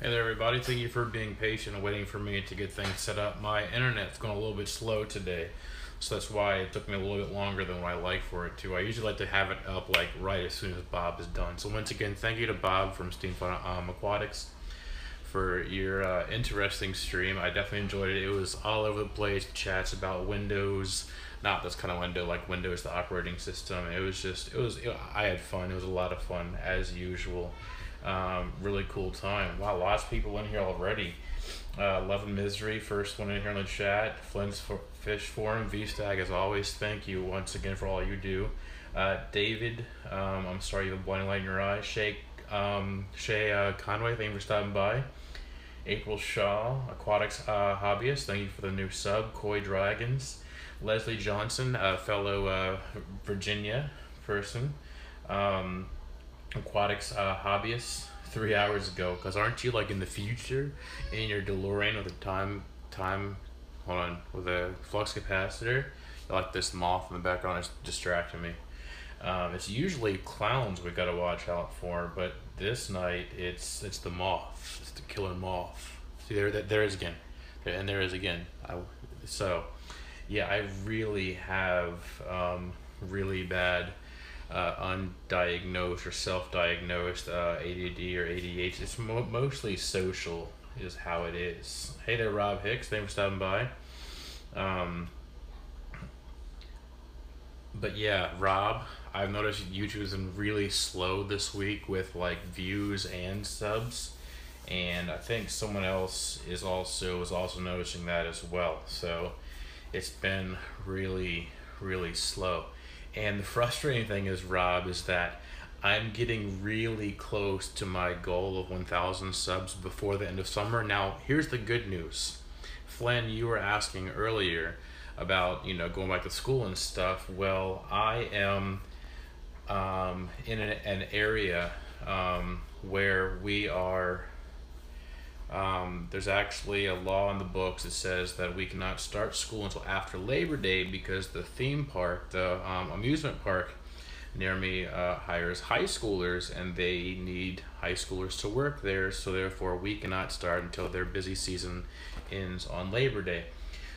Hey there everybody, thank you for being patient and waiting for me to get things set up. My internet's going a little bit slow today, so that's why it took me a little bit longer than what I like for it to. I usually like to have it up like right as soon as Bob is done. So once again, thank you to Bob from Steam Fun Aquatics for your interesting stream. I definitely enjoyed it. It was all over the place, chats about Windows, not this kind of window, like Windows, the operating system. I had fun. It was a lot of fun as usual. Really cool time. Wow, lots of people in here already. Love and Misery, first one in here in the chat. Flint's Fish Forum, V-Stag, as always, thank you once again for all you do. David, I'm sorry you have a blinding light in your eye. Shay Conway, thank you for stopping by. April Shaw, Aquatics Hobbyist, thank you for the new sub. Koi Dragons. Leslie Johnson, a fellow Virginia person. Aquatics Hobbyist 3 hours ago, because aren't you like in the future in your DeLorean with a hold on, with a flux capacitor? Like this moth in the background is distracting me. It's usually clowns we gotta watch out for, but this night it's the moth. It's the killer moth. See, there is again, and there is again. So yeah, I really have really bad undiagnosed or self-diagnosed ADD or ADHD. It's mostly social is how it is. Hey there, Rob Hicks, thanks for stopping by. But yeah, Rob, I've noticed YouTube's been really slow this week with like views and subs, and I think someone else is also noticing that as well. So it's been really slow. And the frustrating thing is, Rob, is that I'm getting really close to my goal of 1,000 subs before the end of summer. Now, here's the good news. Flynn, you were asking earlier about, going back to school and stuff. Well, I am in an area where we are, there's actually a law in the books that says that we cannot start school until after Labor Day because the theme park, the amusement park near me hires high schoolers, and they need high schoolers to work there, so therefore we cannot start until their busy season ends on Labor Day.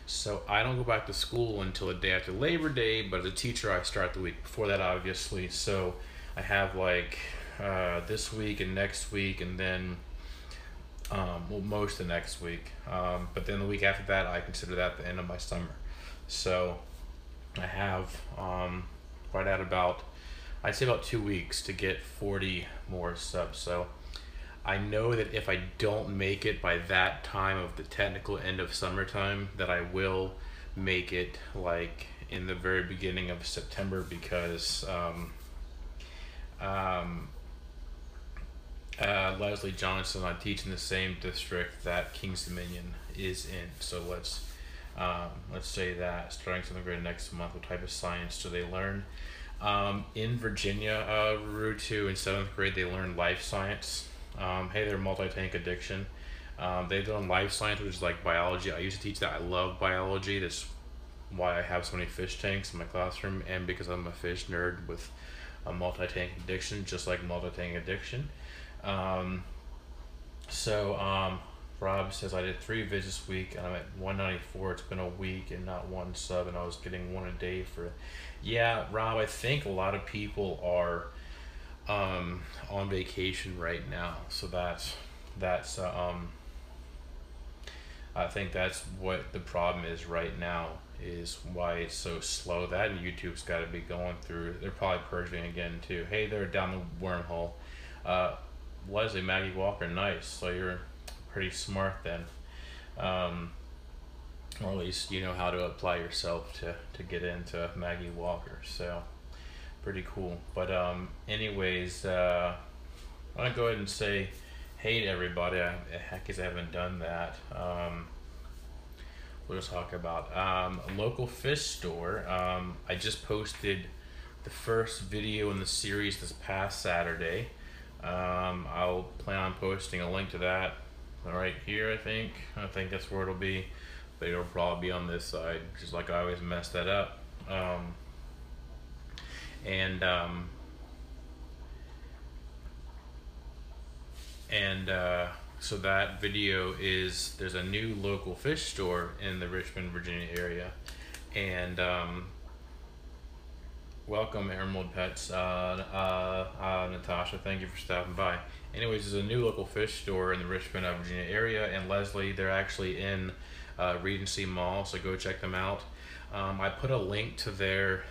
So I don't go back to school until the day after Labor Day, but as a teacher I start the week before that, obviously. So I have like this week and next week, and then well, most of next week, but then the week after that I consider that the end of my summer. So I have right at about, I'd say about 2 weeks to get 40 more subs. So I know that if I don't make it by that time of the technical end of summertime, that I will make it like in the very beginning of September, because Leslie Johnson, I teach in the same district that King's Dominion is in. So let's say that starting 7th grade next month, what type of science do they learn? In Virginia, Rutu, in 7th grade they learn life science. Hey there, multi-tank addiction. They've done life science, which is like biology. I used to teach that. I love biology. That's why I have so many fish tanks in my classroom, and because I'm a fish nerd with a multi-tank addiction, just like multi-tank addiction. Rob says I did 3 vids this week and I'm at 194. It's been a week and not one sub, and I was getting 1 a day for. Yeah, Rob, I think a lot of people are on vacation right now, so that's I think that's what the problem is right now, is why it's so slow. That and YouTube's got to be going through, they're probably purging again too. Hey there, down the wormhole. Leslie, Maggie Walker, nice. So you're pretty smart then, or at least you know how to apply yourself to get into Maggie Walker. So pretty cool. But anyways, I want to go ahead and say hey to everybody. Heck, I haven't done that. We'll just talk about local fish store. I just posted the first video in the series this past Saturday. I'll plan on posting a link to that right here. I think that's where it'll be, but it'll probably be on this side, just like I always mess that up. So that video is, there's a new local fish store in the Richmond, Virginia area, and welcome Emerald Pets, Natasha. Thank you for stopping by. Anyways, there's a new local fish store in the Richmond, Virginia area, and Leslie, they're actually in Regency Mall, so go check them out. I put a link to their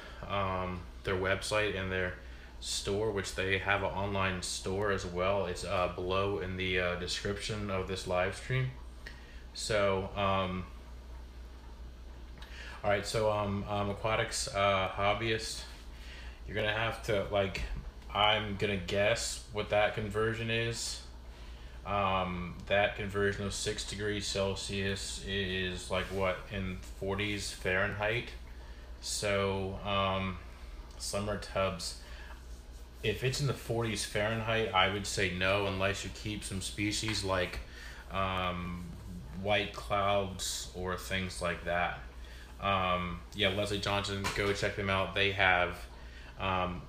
website and their store, which they have an online store as well. It's below in the description of this live stream. So all right, so aquatics hobbyist, you're gonna have to, like, I'm gonna guess what that conversion is. That conversion of 6 degrees Celsius is like what, in 40s Fahrenheit. So summer tubs, if it's in the 40s Fahrenheit, I would say no, unless you keep some species like white clouds or things like that. Yeah, Leslie Johnson, go check them out. They have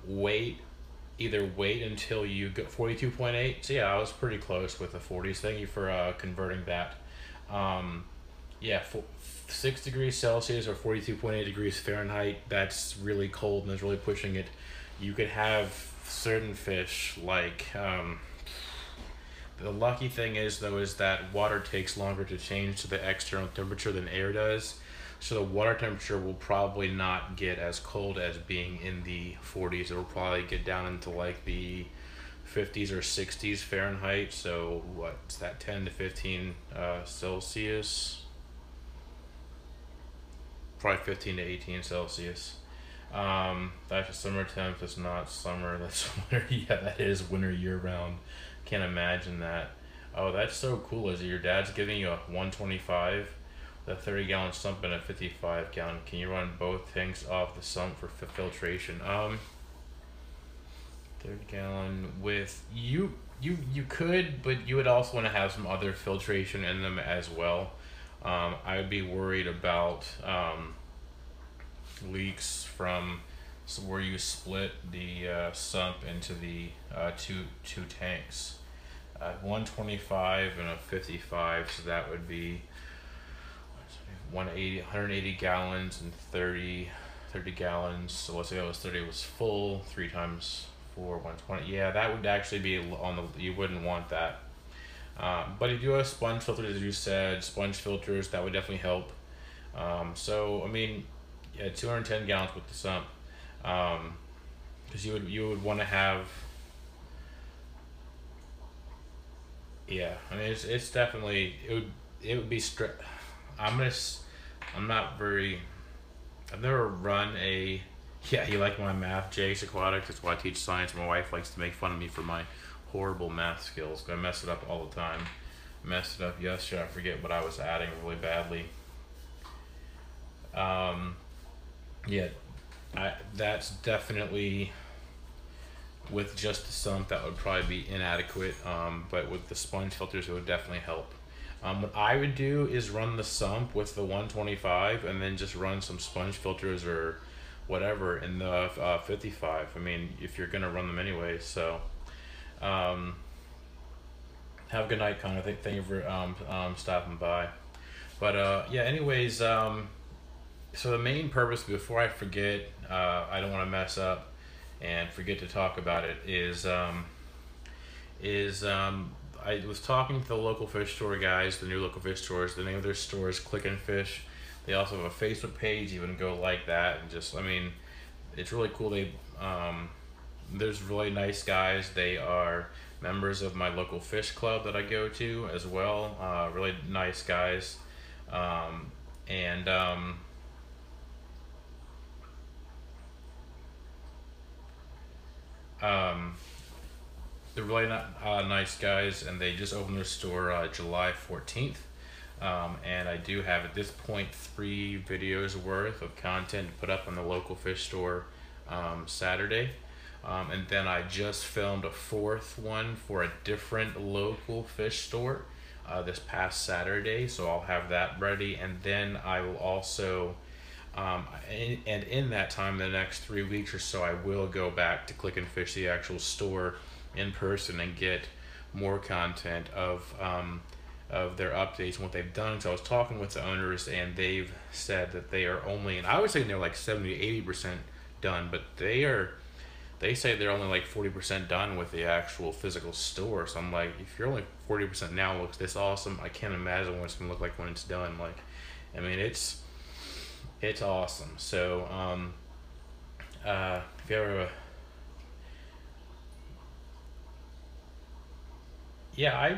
wait until you get 42.8. So yeah, I was pretty close with the 40s. Thank you for converting that. Yeah, 6 degrees Celsius or 42.8 degrees Fahrenheit, that's really cold and is really pushing it. You could have certain fish like the lucky thing is though is that water takes longer to change to the external temperature than air does, so the water temperature will probably not get as cold as being in the 40s. It will probably get down into like the 50s or 60s Fahrenheit. So what's that, 10 to 15 Celsius, probably 15 to 18 Celsius. That's a summer temp. It's not summer, that's winter. Yeah, that is winter year round. Can't imagine that. Oh, that's so cool. Is it your dad's giving you a 125, the 30-gallon sump and a 55-gallon? Can you run both things off the sump for filtration? 30-gallon with you could, but you would also want to have some other filtration in them as well. I would be worried about leaks from where you split the sump into the two tanks. 125 and a 55, so that would be 180 gallons and 30 gallons. So let's say that was 30 was full, 3 times 4, 120. Yeah, that would actually be on the, you wouldn't want that. But if you have sponge filters, as you said, sponge filters, that would definitely help. So I mean, yeah, 210 gallons with the sump, because you would want to have. Yeah, I mean it's definitely, it would be I'm not very. I've never run a. Yeah, you like my math, Jake's Aquatics. That's why I teach science. My wife likes to make fun of me for my horrible math skills. I mess it up all the time. Messed it up yesterday. I forget what I was adding really badly. Yeah, that's definitely, with just the sump, that would probably be inadequate. But with the sponge filters, it would definitely help. What I would do is run the sump with the 125 and then just run some sponge filters or whatever in the 55. I mean, if you're gonna run them anyway. So have a good night, Connor. Thank you for stopping by. But yeah, anyways, so the main purpose, before I forget, I don't want to mess up and forget to talk about it, is I was talking to the local fish store guys, the new local fish stores. The name of their store is Click and Fish. They also have a Facebook page. Even go like that, and just, I mean, it's really cool. They there's really nice guys. They are members of my local fish club that I go to as well. Really nice guys, they're really nice guys, and they just opened their store July 14th. And I do have at this point 3 videos worth of content to put up on the local fish store Saturday. And then I just filmed a 4th one for a different local fish store this past Saturday, so I'll have that ready. And then I will also and in that time, the next 3 weeks or so, I will go back to Click and Fish, the actual store, in person, and get more content of their updates and what they've done. So I was talking with the owners, and they've said that they are only, and I would say they're like 70 to 80% done, but they say they're only like 40% done with the actual physical store. So I'm like, if you're only 40% now, it looks this awesome. I can't imagine what it's gonna look like when it's done. Like, I mean, it's awesome. So if you ever yeah,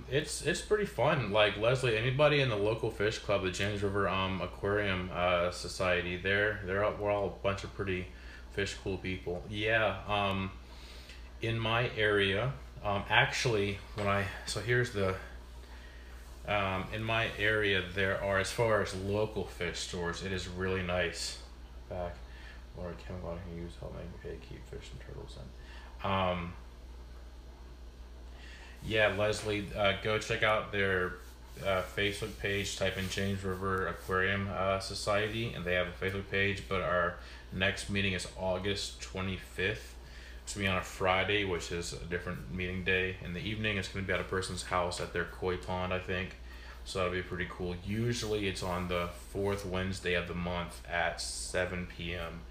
it's pretty fun. Like Leslie, anybody in the local fish club, the James River Aquarium Society, we're all a bunch of pretty fish cool people. Yeah, in my area, actually, so here's the in my area there are, as far as local fish stores, it is really nice. Back, what chemical I can use help make keep fish and turtles in. Yeah, Leslie, go check out their Facebook page. Type in James River Aquarium Society, and they have a Facebook page. But our next meeting is August 25th. It's going to be on a Friday, which is a different meeting day. In the evening, it's going to be at a person's house at their koi pond, I think. So that'll be pretty cool. Usually, it's on the fourth Wednesday of the month at 7 p.m.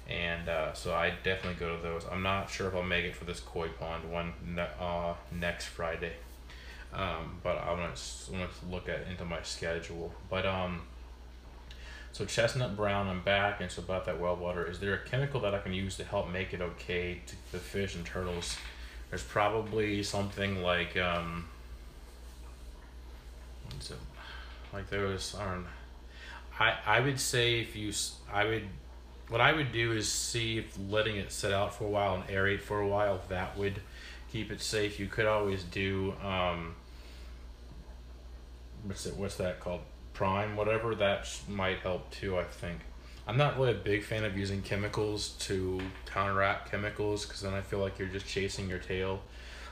And so I definitely go to those. I'm not sure if I'll make it for this koi pond one next Friday, but I'm gonna look into my schedule. But so chestnut brown, I'm back, and so about that well water. Is there a chemical that I can use to help make it okay to the fish and turtles? There's probably something like what's it, like those. I would say what I would do is see if letting it sit out for a while and aerate for a while, that would keep it safe. You could always do what's that called? Prime, whatever. That might help too, I think. I'm not really a big fan of using chemicals to counteract chemicals, because then I feel like you're just chasing your tail.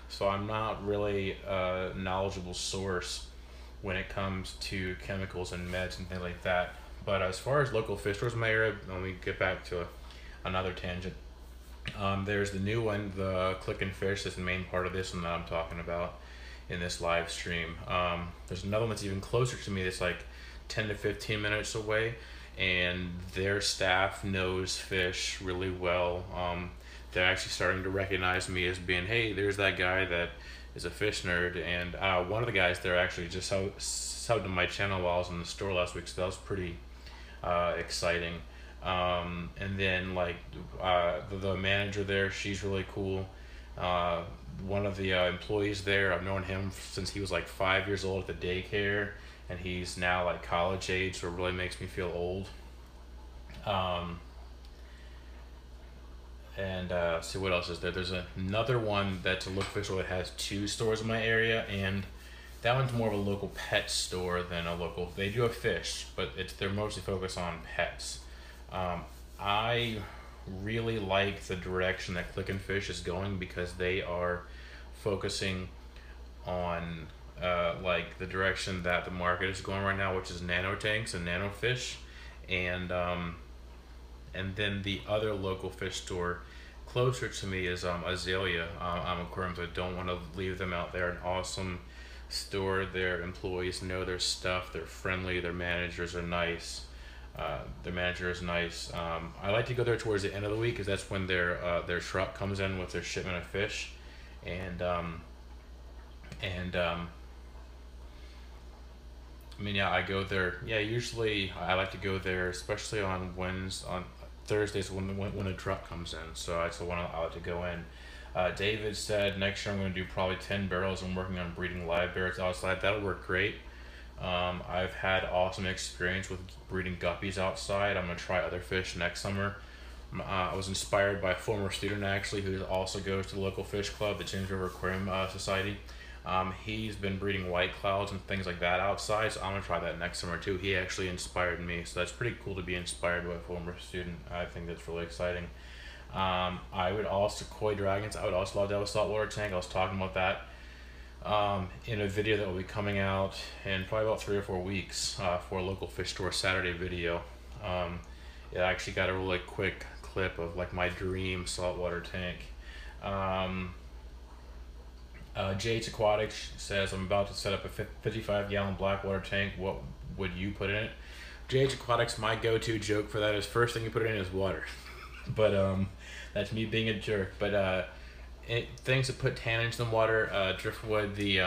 So I'm not really a knowledgeable source when it comes to chemicals and meds and things like that. But as far as local fish stores in my area, let me get back to another tangent. There's the new one, the Click and Fish. That's the main part of this one that I'm talking about in this live stream. There's another one that's even closer to me that's like 10 to 15 minutes away, and their staff knows fish really well. They're actually starting to recognize me as being, hey, there's that guy that is a fish nerd. And one of the guys there actually just subbed to my channel while I was in the store last week, so that was pretty exciting. And then like the manager there, she's really cool. One of the employees there, I've known him since he was like 5 years old at the daycare, and he's now like college age, so it really makes me feel old. See what else is there. There's another one that's a local fish store that has 2 stores in my area, and that one's more of a local pet store than a local. They do have fish, but they're mostly focused on pets. I really like the direction that Click and Fish is going, because they are focusing on like the direction that the market is going right now, which is nano tanks and nano fish. And then the other local fish store closer to me is Azalea Aquariums. I don't want to leave them out. They're an awesome store. Their employees know their stuff. They're friendly. Their managers are nice. Their manager is nice. I like to go there towards the end of the week, because that's when their truck comes in with their shipment of fish. I mean, yeah, I go there. Yeah, usually I like to go there, especially on Thursdays when a truck comes in. So that's the one I like to go in. David said next year I'm going to do probably 10 barrels. I'm working on breeding live bears outside. That'll work great. I've had awesome experience with breeding guppies outside. I'm going to try other fish next summer. I was inspired by a former student actually, who also goes to the local fish club, the James River Aquarium Society. He's been breeding white clouds and things like that outside, so I'm going to try that next summer too. He actually inspired me, so that's pretty cool to be inspired by a former student. I think that's really exciting. I would also, koi dragons, I would also love to have a saltwater tank. I was talking about that in a video that will be coming out in probably about 3 or 4 weeks for a local fish store Saturday video. I actually got a really quick clip of like my dream saltwater tank. JH Aquatics says, I'm about to set up a 55-gallon Blackwater tank. What would you put in it? JH Aquatics, my go-to joke for that is first thing you put in is water. But that's me being a jerk. But things that put tannins in the water, driftwood, the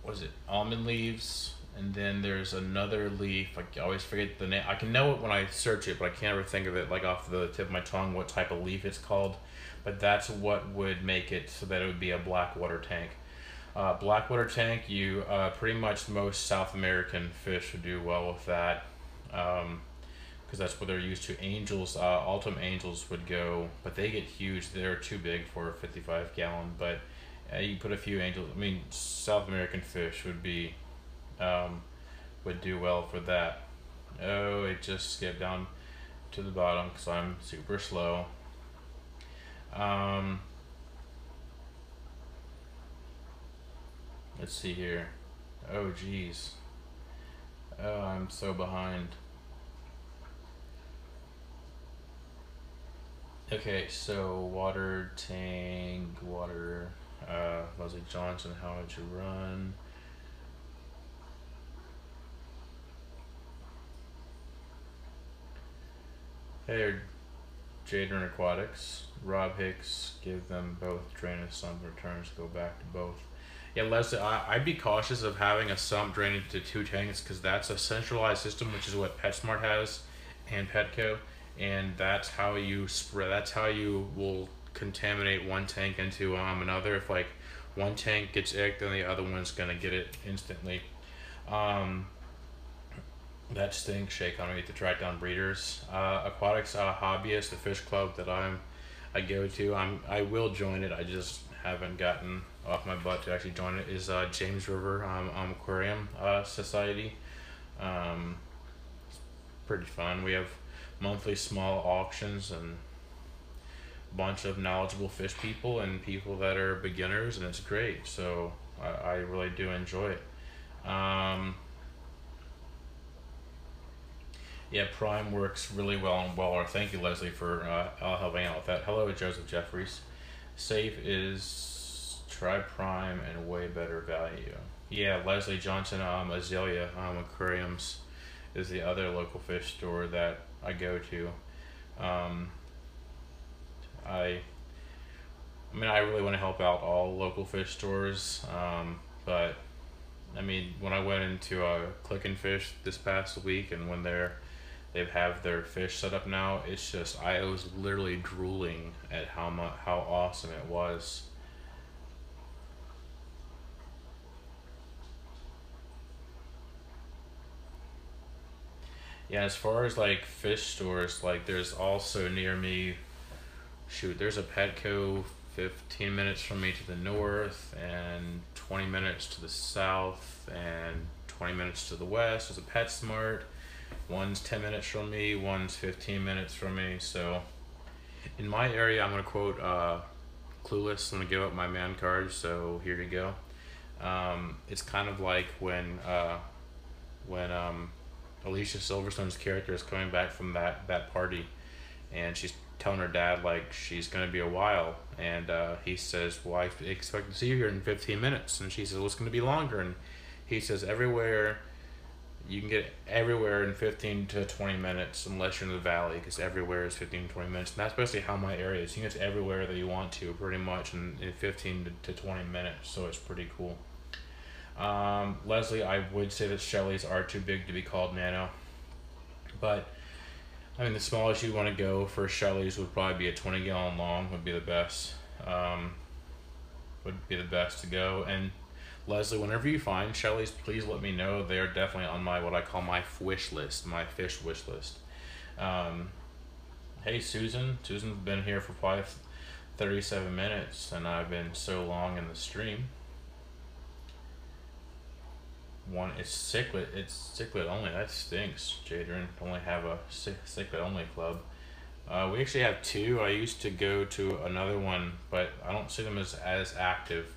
what is it? Almond leaves, and then there's another leaf. I always forget the name. I can know it when I search it, but I can't ever think of it like off the tip of my tongue what type of leaf it's called. But that's what would make it so that it would be a Blackwater tank. Blackwater tank, you pretty much most South American fish would do well with that, because that's what they're used to. Angels, Altum angels would go, but they get huge. They're too big for a 55-gallon. But you put a few angels. I mean, South American fish would be would do well for that. Oh, it just skipped down to the bottom because I'm super slow. Let's see here. Oh, geez. Oh, I'm so behind. Okay, so water tank, water. Leslie Johnson, how would you run? Hey, Jadron Aquatics. Rob Hicks, give them both drainage sump returns, go back to both. Yeah, Leslie, I'd be cautious of having a sump drain into two tanks because that's a centralized system, which is what PetSmart has and Petco, and that's how you spread. That's how you will contaminate one tank into another. If like one tank gets icked, then the other one's gonna get it instantly. Um, that stinks. Shake on me to track down breeders. Aquatics hobbyist, the fish club that I go to. I will join it. I just haven't gotten off my butt to actually join it. Is James River Aquarium Society. It's pretty fun. We have monthly small auctions and a bunch of knowledgeable fish people and people that are beginners, and it's great. So I really do enjoy it. Yeah, Prime works really well on Waller. Thank you, Leslie, for helping out with that. Hello, Joseph Jeffries. Safe is try Prime and way better value. Yeah, Leslie Johnson, Azalea Aquariums is the other local fish store that I go to. I mean, I really want to help out all local fish stores, but I mean, when I went into Click and Fish this past week, and when they have their fish set up now, it's just I was literally drooling at how awesome it was. Yeah, as far as like fish stores, like there's also near me, shoot, there's a Petco 15 minutes from me to the north and 20 minutes to the south and 20 minutes to the west. There's a PetSmart. One's 10 minutes from me, one's 15 minutes from me. So in my area, I'm going to quote Clueless. I'm going to give up my man card, so here you go. It's kind of like when Alicia Silverstone's character is coming back from that party, and she's telling her dad like she's gonna be a while, and he says, well, I expect to see you here in 15 minutes, and she says, well, it's gonna be longer, and he says, everywhere you can get everywhere in 15 to 20 minutes unless you're in the valley, because everywhere is 15 to 20 minutes, and that's basically how my area is. You can get to everywhere that you want to pretty much in 15 to 20 minutes, so it's pretty cool. Leslie, I would say that Shelley's are too big to be called nano, but I mean the smallest you want to go for Shelley's would probably be a 20-gallon long would be the best. Would be the best to go. And Leslie, whenever you find Shelley's, please let me know. They are definitely on my what I call my wish list, my fish wish list. Hey Susan, Susan's been here for probably 37 minutes, and I've been so long in the stream. One, it's cichlid only. That stinks. Jadron only have a cichlid only club. We actually have two. I used to go to another one, but I don't see them as active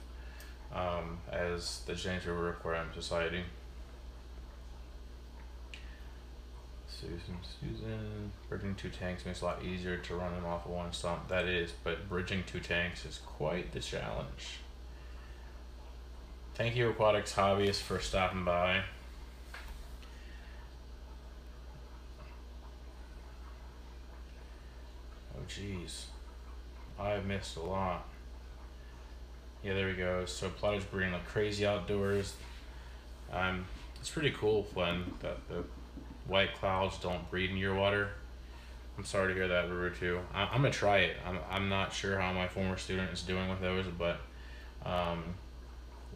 as the James River Aquarium Society. Susan, bridging two tanks makes it a lot easier to run them off of one stump. That is, but bridging two tanks is quite the challenge. Thank you, Aquatics Hobbyist, for stopping by. Oh, jeez. I missed a lot. Yeah, there we go. So Plotter's breeding like crazy outdoors. It's pretty cool when the white clouds don't breed in your water. I'm sorry to hear that, River 2. I'm gonna try it. I'm not sure how my former student is doing with those, but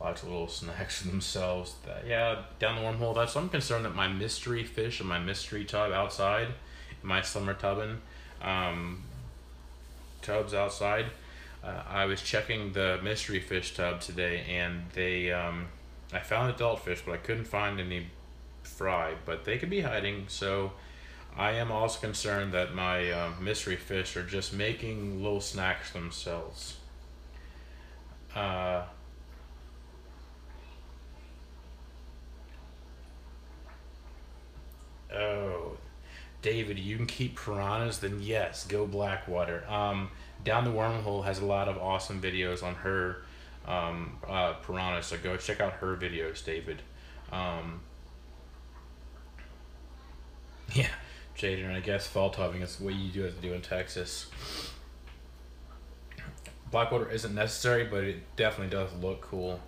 lots of little snacks for themselves. Yeah, down the wormhole. I'm concerned that my mystery fish in my mystery tub outside, in my summer tubbing, tubs outside. I was checking the mystery fish tub today, and I found adult fish, but I couldn't find any fry. But they could be hiding, so I am also concerned that my mystery fish are just making little snacks themselves. Oh, David, you can keep piranhas, then yes, go Blackwater. Down the Wormhole has a lot of awesome videos on her piranhas, so go check out her videos, David. Yeah, Jaden, I guess fall tubbing is what you do have to do in Texas. Blackwater isn't necessary, but it definitely does look cool.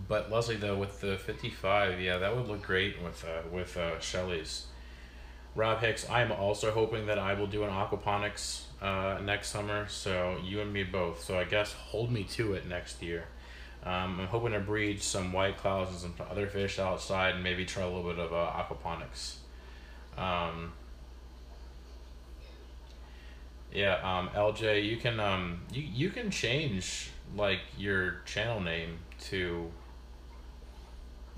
But Leslie, though, with the 55, yeah, that would look great with Shelly's. Rob Hicks, I am also hoping that I will do an aquaponics next summer, so you and me both. So I guess hold me to it next year. I'm hoping to breed some white clouds and some other fish outside, and maybe try a little bit of aquaponics. Yeah, LJ, you can you can change like your channel name to.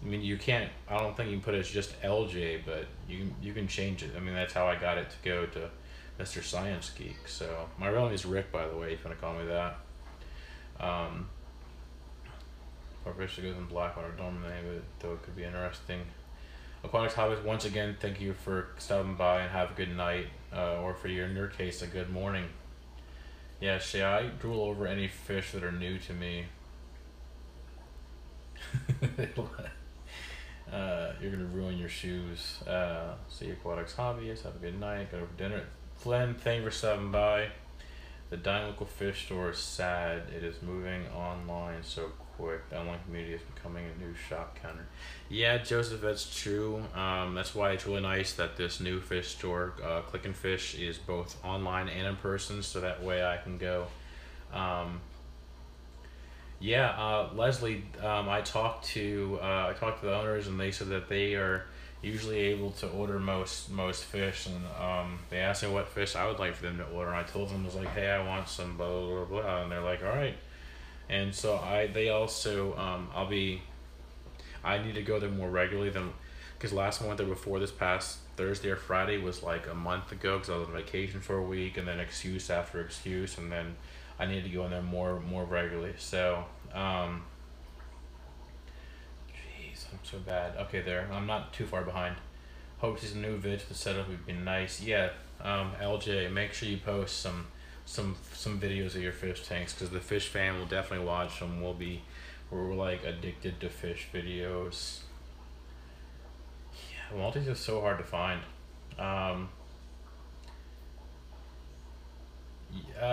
I mean, you can't. I don't think you can put it as just LJ, but you can change it. I mean, that's how I got it to go to Mr. Science Geek. So my real name is Rick, by the way, if you want to call me that. Or fish that goes in Blackwater, don't name it, though it could be interesting. Aquatics Hobbies, once again, thank you for stopping by, and have a good night, or for in your case, a good morning. Yeah, Shay, I drool over any fish that are new to me. You're gonna ruin your shoes. See you, Aquatics Hobbyist. Have a good night. Go for dinner. Flynn, thank you for stopping by. The Dine Local Fish Store is sad. It is moving online so quick. The online community is becoming a new shop counter. Yeah, Joseph, that's true. That's why it's really nice that this new fish store, Click and Fish, is both online and in person, so that way I can go. Leslie, I talked to the owners, and they said that they are usually able to order most fish, and they asked me what fish I would like for them to order, and I told them, I was like, hey, I want some blah blah blah, and they're like, all right. And so they also I need to go there more regularly than, because last time I went there before this past Thursday or Friday was like a month ago, because I was on vacation for a week, and then excuse after excuse, and then I need to go in there more regularly. So jeez, I'm so bad. Okay, there, I'm not too far behind. Hope to see some new vids. The setup would be nice. Yeah, LJ, make sure you post some videos of your fish tanks, because the fish fan will definitely watch them. We're like addicted to fish videos. Yeah, multis are so hard to find.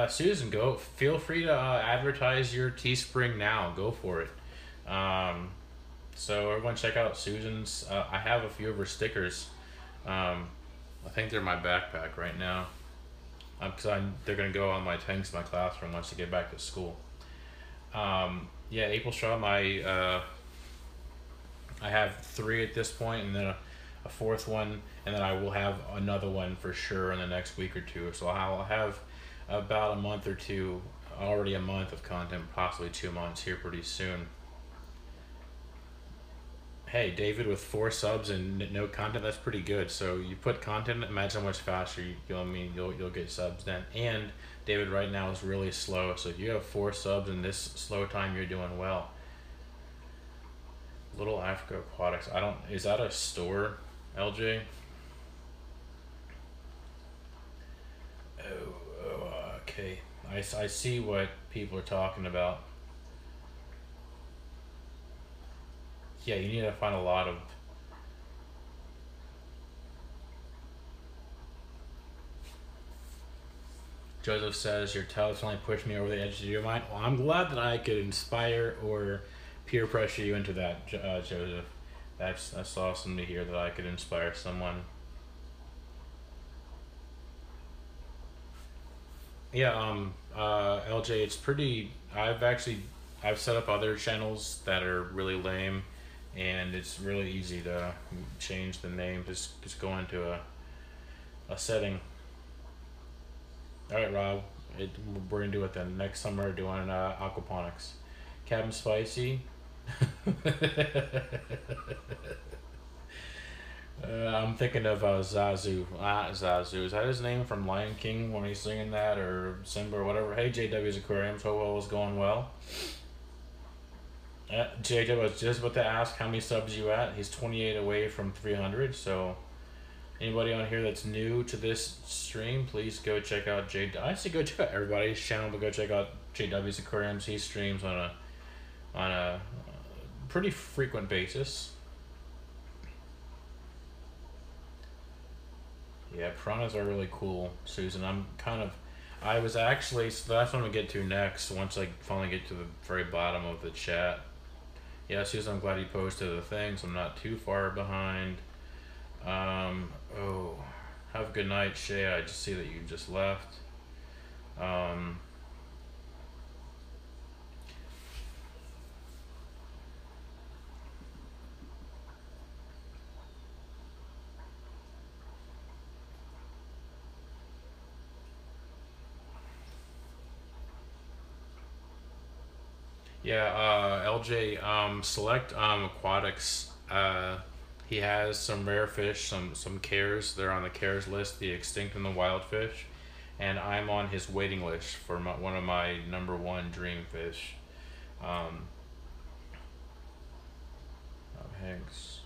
Susan, feel free to advertise your Teespring now. Go for it. So everyone check out Susan's. I have a few of her stickers. I think they're in my backpack right now. Because they're gonna go on my tanks in my classroom once I get back to school. Yeah, April Strom, I have 3 at this point, and then a 4th one, and then I will have another one for sure in the next week or 2. So I'll have about a month or 2, already a month of content, possibly 2 months here pretty soon. Hey, David, with 4 subs and no content, that's pretty good. So you put content, imagine how much faster you'll get subs then. And David right now is really slow, so if you have 4 subs in this slow time, you're doing well. Little Africa Aquatics. I don't. Is that a store, LJ? Okay. I see what people are talking about. Yeah, you need to find a lot of. Joseph says your telephone pushed me over the edge of your mind. Well, I'm glad that I could inspire or peer pressure you into that, Joseph. That's awesome to hear that I could inspire someone. Yeah, LJ, it's pretty. I've set up other channels that are really lame, and it's really easy to change the name. Just go into a setting. All right, Rob. We're gonna do it then. Next summer, we're doing aquaponics. Captain Spicy. I'm thinking of Zazu. Zazu. Is that his name from Lion King when he's singing that, or Simba or whatever? Hey, JW's Aquariums. Hope all is going well. JW, was just about to ask how many subs you at. He's 28 away from 300. So, anybody on here that's new to this stream, please go check out I say go check out everybody's channel, but go check out JW's Aquariums. He streams on a pretty frequent basis. Yeah, piranhas are really cool, Susan. I was actually, so that's what I'm gonna get to next, once I finally get to the very bottom of the chat. Yeah, Susan, I'm glad you posted the thing, so I'm not too far behind. Oh, have a good night, Shay. I just see that you just left. Yeah, LJ, Select Aquatics. He has some rare fish, some cares. They're on the cares list, the extinct and the wild fish, and I'm on his waiting list for one of my #1 dream fish. Hanks,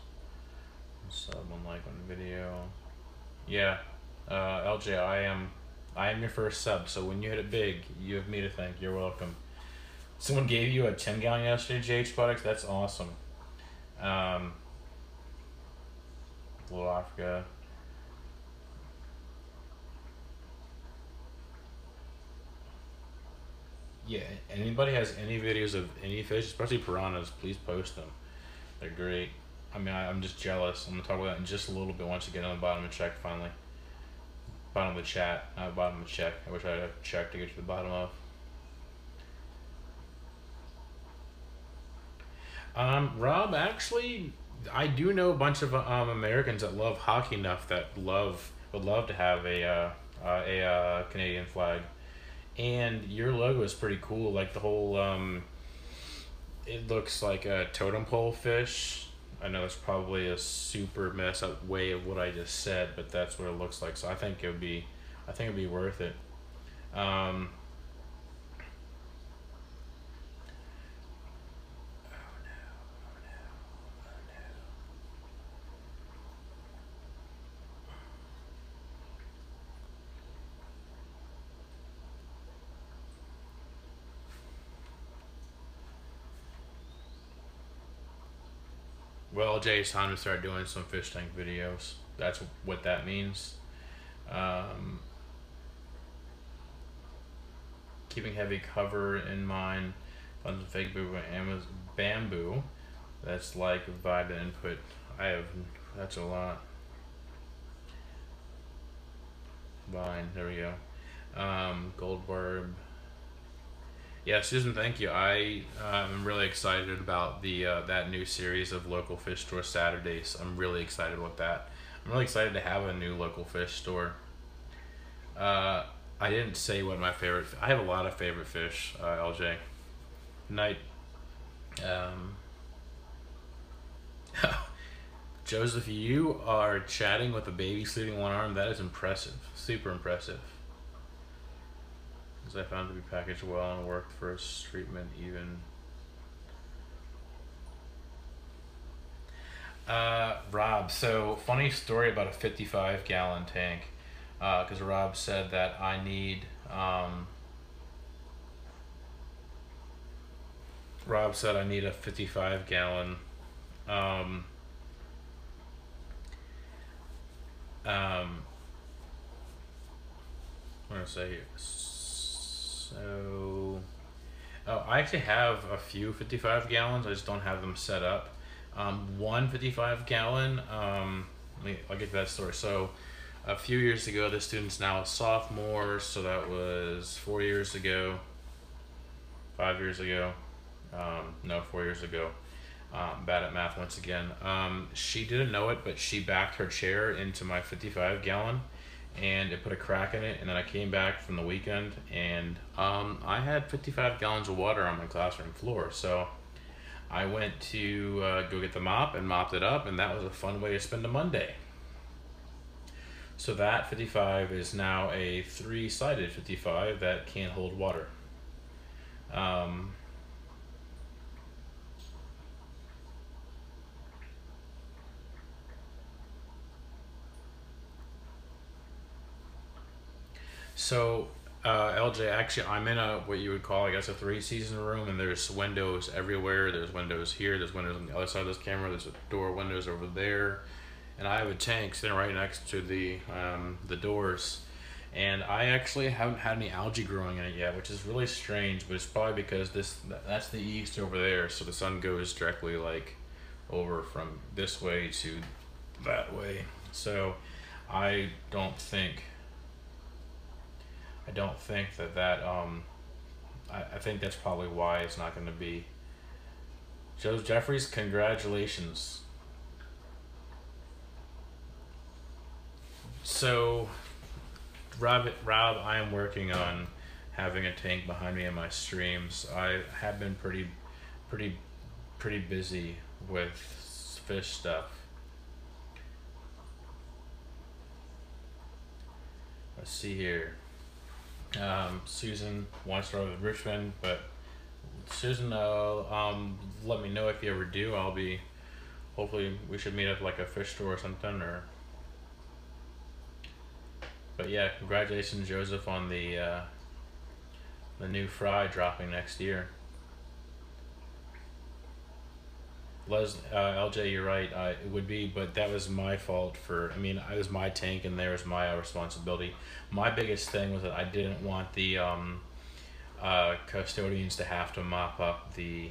someone like on video. Yeah, LJ, I am your first sub. So when you hit it big, you have me to thank. You're welcome. Someone gave you a 10-gallon yesterday, JH Products. That's awesome. Little Africa. Yeah, anybody has any videos of any fish, especially piranhas, please post them. They're great. I mean, I'm just jealous. I'm gonna talk about that in just a little bit once you get on the bottom of the check finally. Bottom of the chat, not bottom of the check. I wish I had a check to get to the bottom of. Rob, actually, I do know a bunch of Americans that love hockey enough that would love to have a Canadian flag, and your logo is pretty cool. Like the whole it looks like a totem pole fish. I know it's probably a super mess up way of what I just said, but that's what it looks like. So I think it'd be worth it. Um, Well, Jay, it's time to start doing some fish tank videos. That's what that means. Um, Keeping heavy cover in mind. Tons of fake bamboo. That's like vibe and input. That's a lot. Vine, there we go. Gold barb. Yeah, Susan, thank you. I'm really excited about the that new series of local fish store Saturdays. I'm really excited about that. I'm really excited to have a new local fish store. I didn't say what my favorite. I have a lot of favorite fish. LJ. Night. Um, Joseph, you are chatting with a baby sleeping one arm. That is impressive. Super impressive. Because I found to be packaged well and worked for its treatment even. Rob, so funny story about a 55 gallon tank. Because Rob said that Rob said I need a 55 gallon, um, um, what did I say here? So, oh, I actually have a few 55 gallons. I just don't have them set up. One 55 gallon, I'll get to that story. So, a few years ago, the student's now a sophomore, so that was 4 years ago, 5 years ago, no, 4 years ago. Bad at math once again. She didn't know it, but she backed her chair into my 55 gallon and it put a crack in it. And then I came back from the weekend and I had 55 gallons of water on my classroom floor. So I went to go get the mop and mopped it up, and that was a fun way to spend a Monday. So that 55 is now a three-sided 55 that can hold water. Um, so LJ, actually, I'm in a what you would call, I guess, a three-season room, and there's windows everywhere. There's windows here. There's windows on the other side of this camera. There's a door windows over there, and I have a tank sitting right next to the doors. And I actually haven't had any algae growing in it yet, which is really strange, but it's probably because that's the east over there, so the sun goes directly like over from this way to that way. So I don't think I don't think I think that's probably why it's not going to be. Joe Jeffries, congratulations. So Rob, I am working on having a tank behind me in my streams. I have been pretty, pretty busy with fish stuff. Let's see here. Susan wants to start with Richmond, but Susan, let me know if you ever do. Hopefully we should meet up like a fish store or something, or. But yeah, congratulations, Joseph, on the new fry dropping next year. LJ, you're right. It would be, but that was my fault I mean, it was my tank, and there was my responsibility. My biggest thing was that I didn't want the custodians to have to mop up the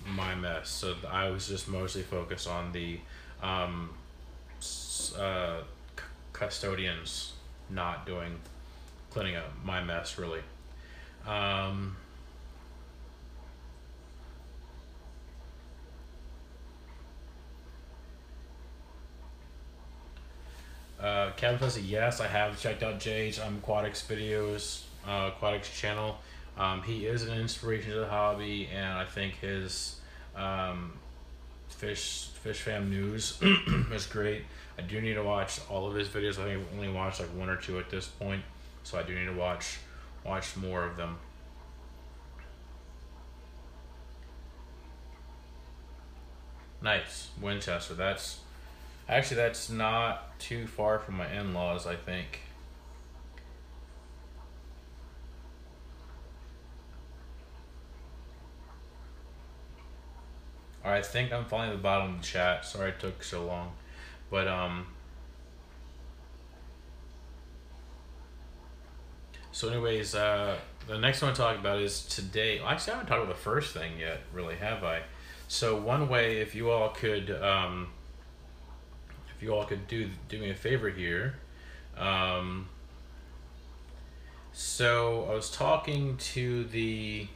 my mess. So I was just mostly focused on the um, custodians not cleaning up my mess, really. Um, Kevin says, yes, I have checked out Jay's aquatics videos, aquatics channel. He is an inspiration to the hobby, and I think his um, fish fam news is great. I do need to watch all of his videos. I think I've only watched like one or two at this point, so I do need to watch more of them. Nice, Winchester. That's not too far from my in-laws, I think. Alright, I think I'm finally at the bottom of the chat. Sorry it took so long. But so anyways, the next one to talk about is today. Actually, I haven't talked about the first thing yet, really, have I? So one way, if you all could do me a favor here. So I was talking to the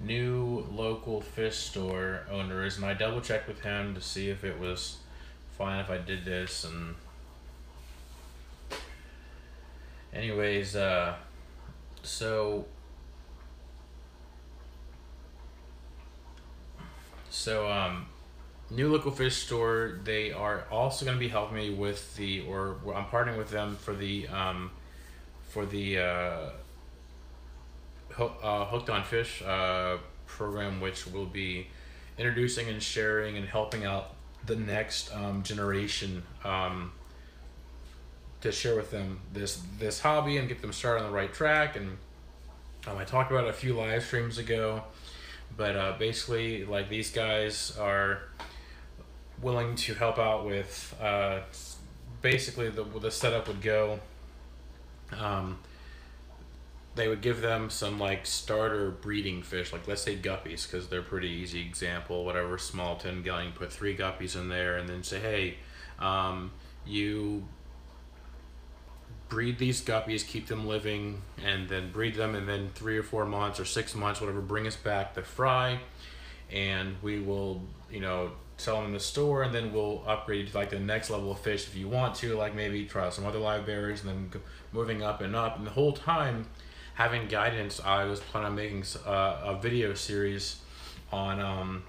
new local fish store owners, and I double checked with him to see if it was fine if I did this. And anyways, so new local fish store, they are also going to be helping me with I'm partnering with them for the Hooked on Fish program, which will be introducing and sharing and helping out the next generation, to share with them this hobby and get them started on the right track. And I talked about it a few live streams ago, but basically, like, these guys are willing to help out with basically the setup would go. Um, they would give them some like starter breeding fish, like let's say guppies, because they're pretty easy example. Whatever, small 10 gallon, you put 3 guppies in there, and then say, hey, you breed these guppies, keep them living, and then breed them, and then 3 or 4 months or 6 months, whatever, bring us back the fry, and we will, sell them in the store, and then we'll upgrade to like the next level of fish if you want to, like maybe try some other live berries, and then moving up and up. And the whole time having guidance, I was planning on making a video series on how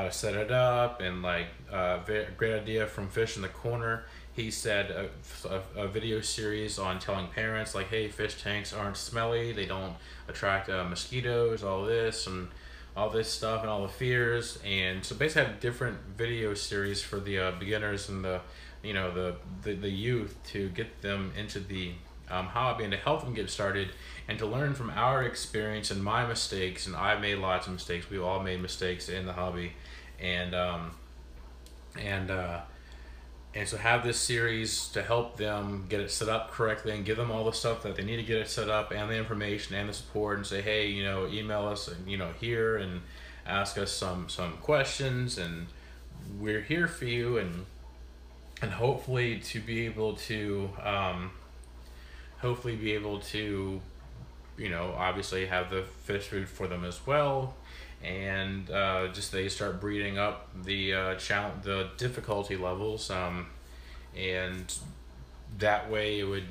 to set it up, and like great idea from Fish in the Corner. He said a video series on telling parents, like, hey, fish tanks aren't smelly, they don't attract mosquitoes, all this stuff, and all the fears. And so basically have different video series for the beginners and the youth, to get them into the hobby and to help them get started, and to learn from our experience and my mistakes. And I've made lots of mistakes, we've all made mistakes in the hobby, and so have this series to help them get it set up correctly, and give them all the stuff that they need to get it set up, and the information and the support, and say, hey, email us, and here, and ask us some questions, and we're here for you, and hopefully to be able to obviously have the fish food for them as well. And just they start breeding up the difficulty levels, and that way it would,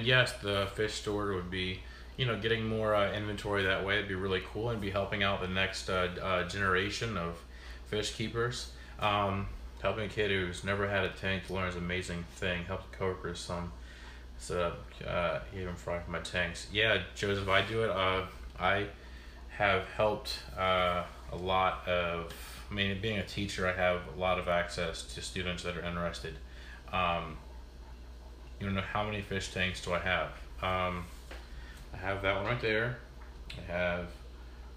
yes, the fish store would be getting more inventory that way. It'd be really cool, and be helping out the next generation of fish keepers. Helping a kid who's never had a tank to learn is an amazing thing. Help the coworkers some set up even fry for my tanks. Yeah, Joseph, I do it. I have helped a lot of, being a teacher, I have a lot of access to students that are interested. You don't know how many fish tanks do I have. I have that one right there. I have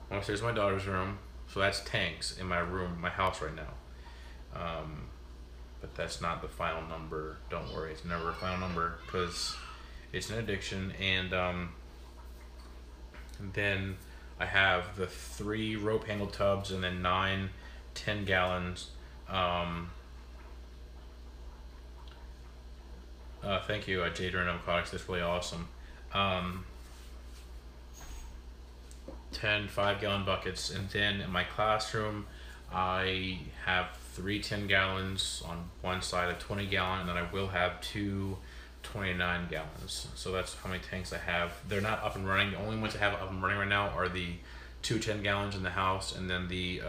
one upstairs in my daughter's room, so that's tanks in my room, my house right now. But that's not the final number. Don't worry, it's never a final number, because it's an addiction. And then I have the 3 rope handle tubs, and then 9 10 gallons. Thank you, Jadron Aquatics. That's really awesome. 10 5-gallon buckets. And then in my classroom, I have 3 10 gallons on one side, a 20 gallon, and then I will have 2 29 gallons. So that's how many tanks I have. They're not up and running. The only ones I have up and running right now are the 2 10 gallons in the house, and then the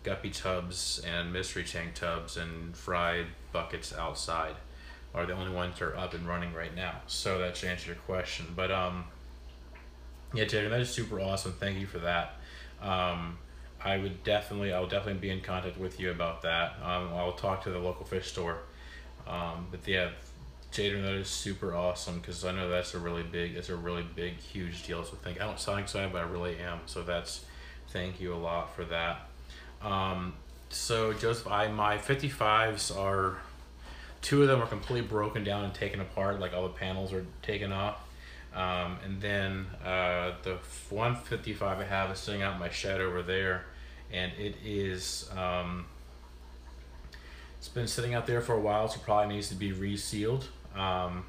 guppy tubs and mystery tank tubs and fried buckets outside are the only ones that are up and running right now. So that should answer your question. But yeah, Jaden, that is super awesome. Thank you for that. I'll definitely be in contact with you about that. I'll talk to the local fish store. But yeah, Jaden, that is super awesome, because I know that's a really big, huge deal. So I don't sound excited, but I really am. So thank you a lot for that. So Joseph, my 55s are, 2 of them are completely broken down and taken apart, like all the panels are taken off. And then the 155 I have is sitting out in my shed over there, and it is it's been sitting out there for a while, so probably needs to be resealed. And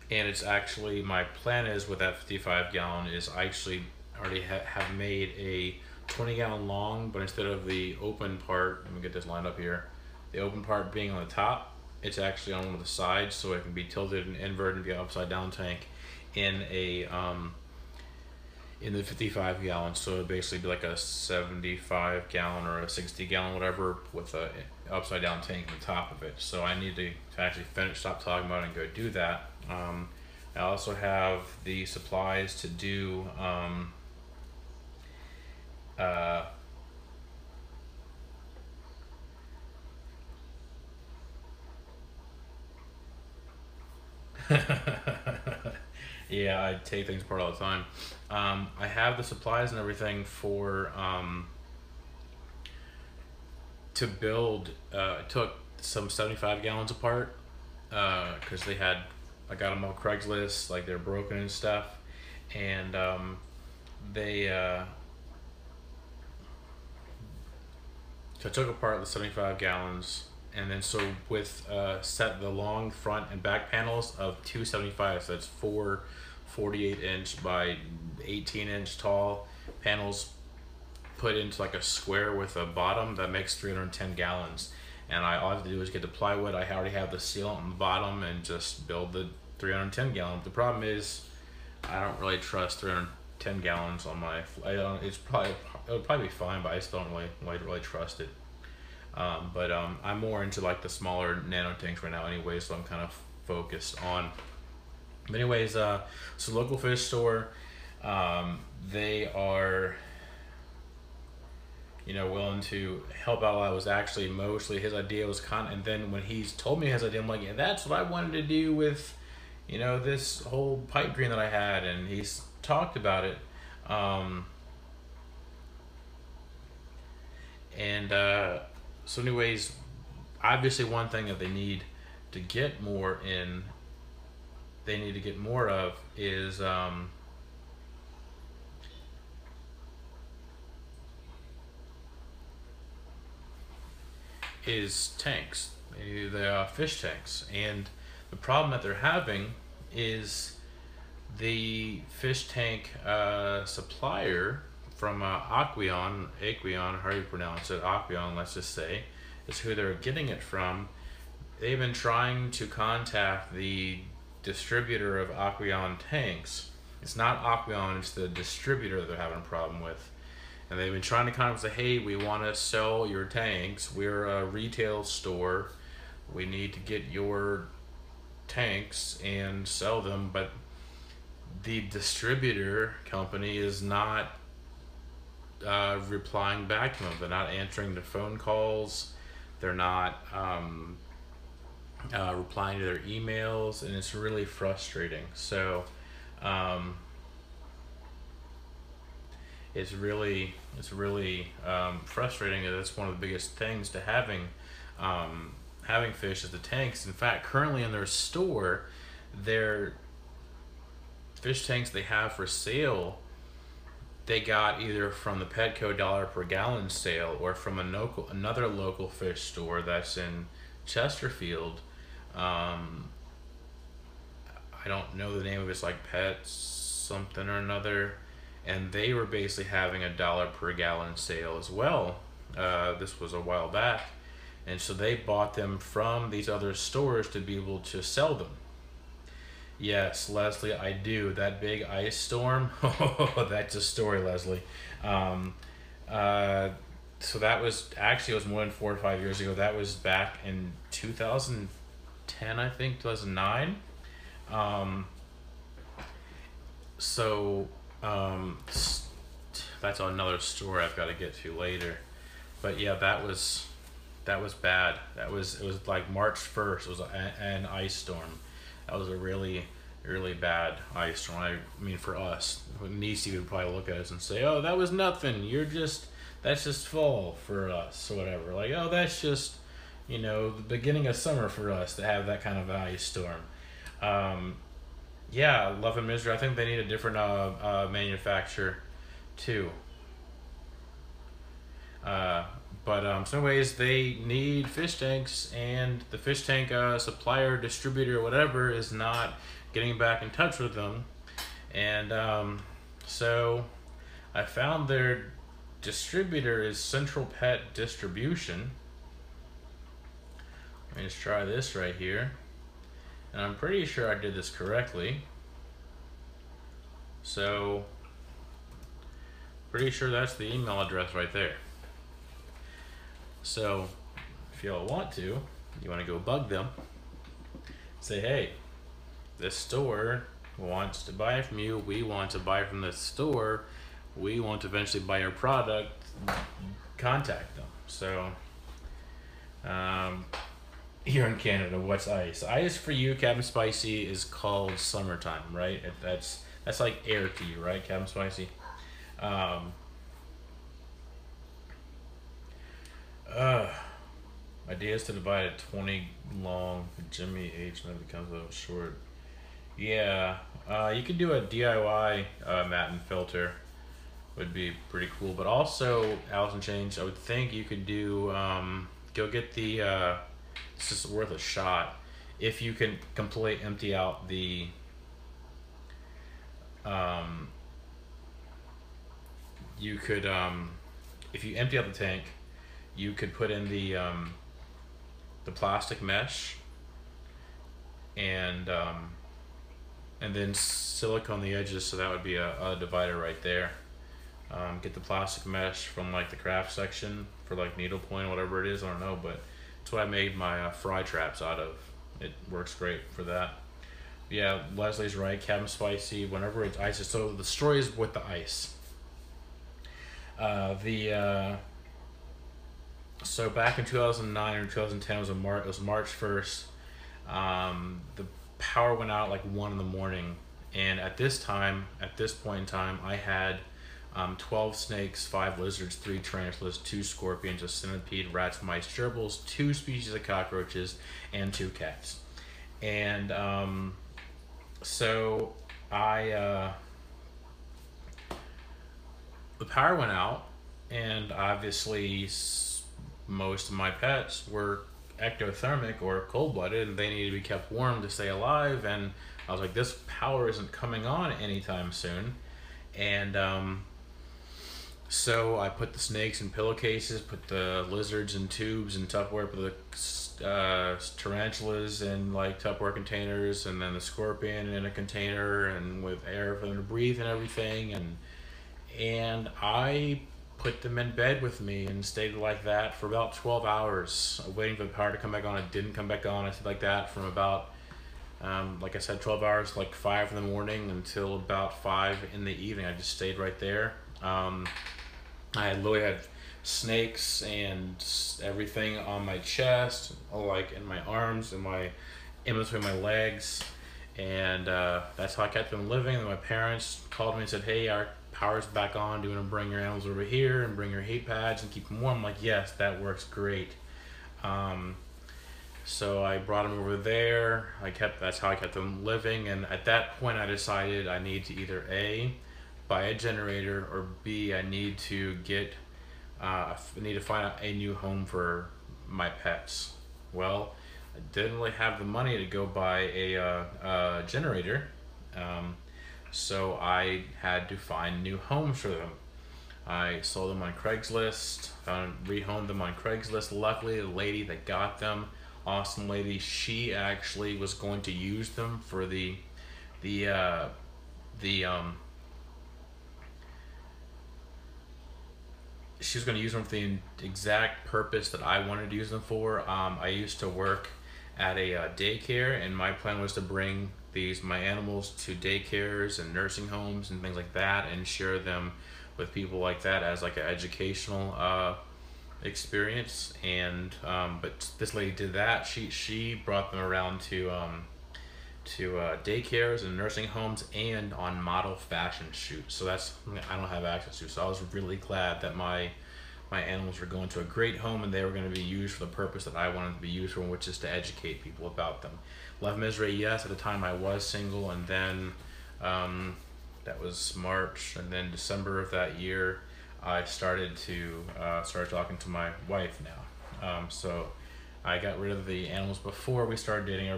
it's actually, my plan is with that 55 gallon is I actually already have made a 20 gallon long, but instead of the open part, let me get this lined up here, the open part being on the top, it's actually on one of the sides, so it can be tilted and inverted and be an upside down tank in in the 55 gallons. So it'd basically be like a 75 gallon or a 60 gallon, whatever, with a upside down tank on the top of it. So I need to actually stop talking about it and go do that. I also have the supplies to do uh, yeah, I take things apart all the time. I have the supplies and everything for to build. I took some 75 gallons apart because they had. I got them on Craigslist, like they're broken and stuff, and they. So I took apart the 75 gallons, and then so with set the long front and back panels of 275, so that's four 48-inch by 18-inch tall panels put into like a square with a bottom that makes 310 gallons. And all I have to do is get the plywood. I already have the sealant on the bottom and just build the 310 gallon. The problem is I don't really trust 310 gallons on my. It would probably be fine, but I just don't really trust it. But I'm more into like the smaller nano tanks right now, anyway. So I'm kind of focused on. But anyways, so local fish store, they are, willing to help out. I was actually mostly his idea was and then when he's told me his idea, I'm like, yeah, that's what I wanted to do with, this whole pipe dream that I had, and he's talked about it. So anyways, obviously one thing that they need to get more of is tanks, the fish tanks. And the problem that they're having is the fish tank supplier from Aqueon, how do you pronounce it? Aqueon, let's just say, is who they're getting it from. They've been trying to contact the distributor of Aqueon tanks. It's not Aqueon, it's the distributor that they're having a problem with. And they've been trying to contact say, hey, we want to sell your tanks. We're a retail store. We need to get your tanks and sell them. But the distributor company is not replying back to them. They're not answering the phone calls. They're not replying to their emails, and it's really frustrating. So it's really frustrating. That it's one of the biggest things to having fish is the tanks. In fact, currently in their store, their fish tanks they have for sale, they got either from the Petco $1 per gallon sale or from another local fish store that's in Chesterfield. I don't know the name of it. It's like Pet something or another, and they were basically having a $1 per gallon sale as well. This was a while back, and so they bought them from these other stores to be able to sell them. Yes, Leslie, I do. That big ice storm, that's a story, Leslie. So that was actually, it was more than 4 or 5 years ago. That was back in 2010, I think, 2009. That's another story I've got to get to later. But yeah, that was bad. It was like March 1st. It was an ice storm. That was a really, really bad ice storm. I mean, for us, Nisi would probably look at us and say, "Oh, that was nothing. That's just fall for us, or whatever." Like, "Oh, that's just, the beginning of summer for us to have that kind of ice storm." Yeah, Love and Misery. I think they need a different manufacturer too. So anyways, they need fish tanks, and the fish tank supplier, distributor, whatever, is not getting back in touch with them. And so I found their distributor is Central Pet Distribution. Let me just try this right here. And I'm pretty sure I did this correctly. So pretty sure that's the email address right there. So if y'all want to, you want to go bug them, say, hey, this store wants to buy from you, we want to buy from this store, we want to eventually buy your product, contact them. So here in Canada, what's ice? Ice for you, Captain Spicy, is called summertime, right? That's like air to you, right, Captain Spicy? Ideas to divide at 20 long. Jimmy H never becomes a short. Yeah, you could do a DIY mat and filter. Would be pretty cool. But also, Allison Change, I would think you could do. Go get the. It's just worth a shot. If you can completely empty out the. You could, if you empty out the tank, you could put in the plastic mesh and then silicone the edges, so that would be a divider right there. Get the plastic mesh from like the craft section for like needlepoint or whatever it is, I don't know, but it's what I made my fry traps out of. It works great for that. Yeah, Leslie's right, Captain Spicy, whenever it's ice. So the story is with the ice. So back in 2009 or 2010, it was March 1st. The power went out like 1 in the morning, and at this point in time, I had 12 snakes, 5 lizards, 3 tarantulas, 2 scorpions, a centipede, rats, mice, gerbils, 2 species of cockroaches, and 2 cats. And so the power went out, and obviously most of my pets were ectothermic or cold-blooded, and they needed to be kept warm to stay alive. And I was like, this power isn't coming on anytime soon. And so I put the snakes in pillowcases, put the lizards in tubes and Tupperware, put the tarantulas in like Tupperware containers, and then the scorpion in a container and with air for them to breathe and everything. And I put them in bed with me and stayed like that for about 12 hours, waiting for the power to come back on. It didn't come back on. I stayed like that from about, like I said, 12 hours, like 5 in the morning until about 5 in the evening. I just stayed right there. I literally had snakes and everything on my chest, like in my arms and in between my legs. And that's how I kept them living. And my parents called me and said, hey, our power's back on. Do you want to bring your animals over here and bring your heat pads and keep them warm? I'm like, yes, that works great. So I brought them over there. That's how I kept them living. And at that point, I decided I need to either A, buy a generator, or B, I need to find out a new home for my pets. Well, I didn't really have the money to go buy a generator, so I had to find new homes for them. I sold them on Craigslist, rehomed them on Craigslist. Luckily, the lady that got them, awesome lady, she actually was going to use them for she was going to use them for the exact purpose that I wanted to use them for. I used to work at a daycare, and my plan was to bring my animals to daycares and nursing homes and things like that, and share them with people like that as like an educational experience. And but this lady did that. She brought them around to daycares and nursing homes and on model fashion shoots. So that's something I don't have access to. So I was really glad that my animals were going to a great home, and they were going to be used for the purpose that I wanted to be used for, which is to educate people about them. Love Misery, yes, at the time I was single, and then that was March, and then December of that year I started talking to my wife now. So I got rid of the animals before we started dating.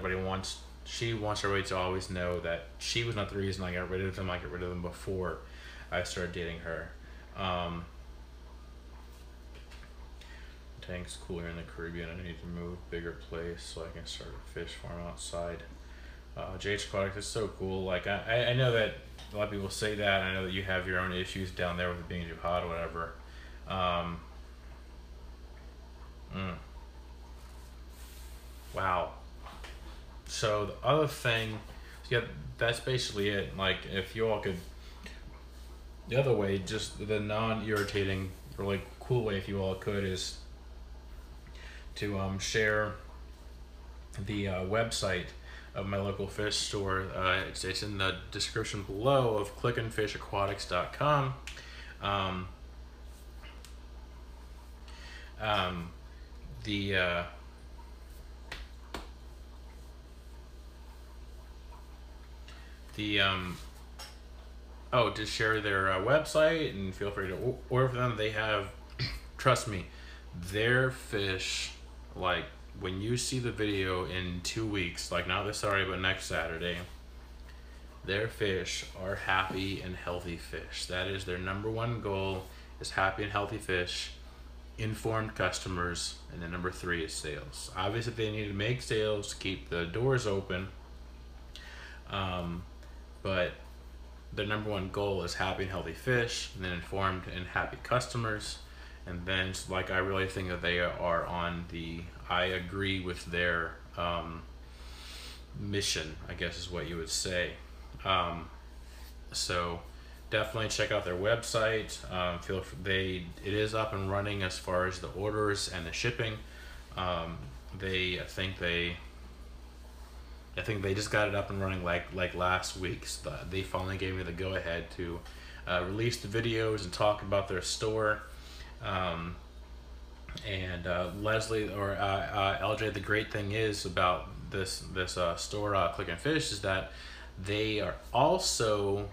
She wants everybody to always know that she was not the reason I got rid of them. I got rid of them before I started dating her. Tank's cooler in the Caribbean. I need to move bigger place so I can start a fish farm outside. JH Aquatics is so cool. Like I know that a lot of people say that. I know that you have your own issues down there with it being too hot or whatever. Um, mm, wow. So the other thing, yeah, that's basically it. Like if you all could, the other way, just the non-irritating, really cool way, if you all could, is to share the website of my local fish store. It's in the description below of clickandfishaquatics.com. Um, um, the oh, just share their website and feel free to order from them. They have, trust me, their fish, like when you see the video in 2 weeks, like not this Saturday but next Saturday, their fish are happy and healthy fish. That is their number one goal, is happy and healthy fish, informed customers, and then number 3 is sales. Obviously they need to make sales to keep the doors open, but their number one goal is happy and healthy fish, and then informed and happy customers. And then, like, I really think that they are on the, I agree with their mission, I guess is what you would say. So definitely check out their website. It is up and running as far as the orders and the shipping. I think they just got it up and running like last week. So they finally gave me the go ahead to release the videos and talk about their store. Leslie or LJ, the great thing is about this store, Click and Fish, is that they are also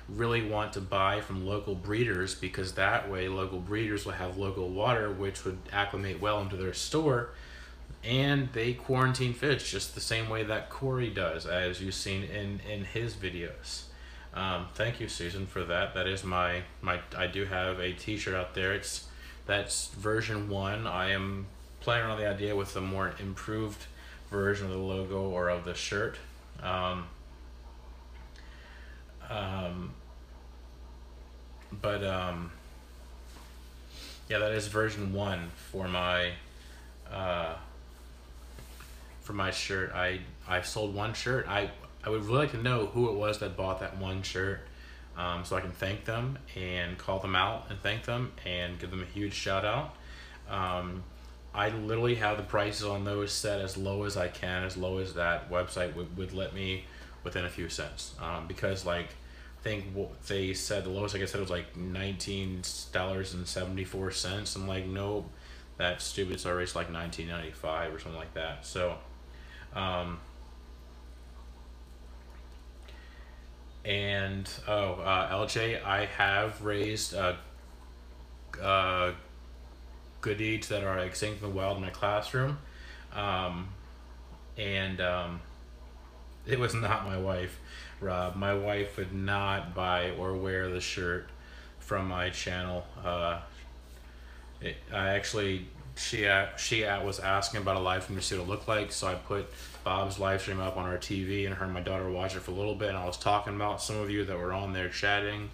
really want to buy from local breeders, because that way local breeders will have local water, which would acclimate well into their store. And they quarantine fish just the same way that Corey does, as you've seen in his videos. Thank you, Susan, for that. That is my I do have a t-shirt out there. That's version 1. I am playing around the idea with a more improved version of the logo or of the shirt. Yeah, that is version 1 for my shirt. I sold one shirt. I would really like to know who it was that bought that one shirt, so I can thank them and call them out and thank them and give them a huge shout out. I literally have the prices on those set as low as I can, as low as that website would let me, within a few cents, because like I think they said the lowest, like I said, was like $19.74. I'm like, nope, that's stupid. It's already like $19.95 or something like that. So LJ, I have raised good deeds that are extinct in the wild in my classroom, it was not my wife, Rob. My wife would not buy or wear the shirt from my channel. She was asking about a live stream to see what it looked like, so I put Bob's live stream up on our TV, and her and my daughter watched it for a little bit, and I was talking about some of you that were on there chatting.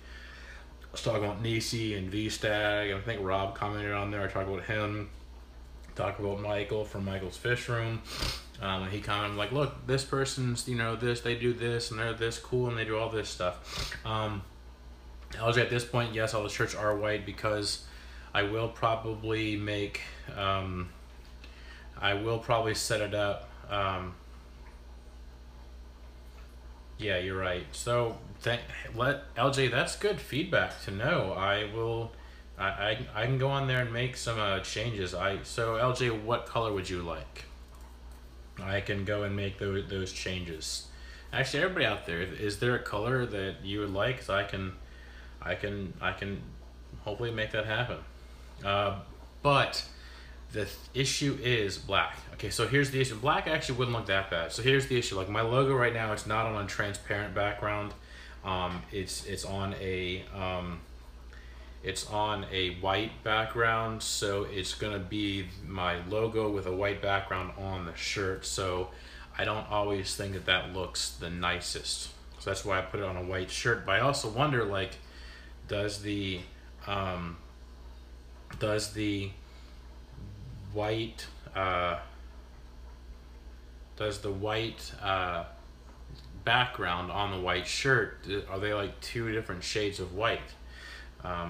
I was talking about Nisi and V-Stag, and I think Rob commented on there. I talked about him, talked about Michael from Michael's Fish Room, and he commented like, look, this person's, this, they do this, and they're this cool, and they do all this stuff. LJ, at this point, yes, all the shirts are white, because I will probably make, I will probably set it up. Yeah, you're right. So LJ, that's good feedback to know. I can go on there and make some changes. So LJ, what color would you like? I can go and make those changes. Actually, everybody out there, is there a color that you would like? 'Cause I can hopefully make that happen. But the issue is black. Okay, so here's the issue. Black actually wouldn't look that bad. So here's the issue. Like my logo right now, it's not on a transparent background. It's on a white background. So it's gonna be my logo with a white background on the shirt. So I don't always think that that looks the nicest. So that's why I put it on a white shirt. But I also wonder, like, does the um, does the white does the white background on the white shirt, are they like two different shades of white?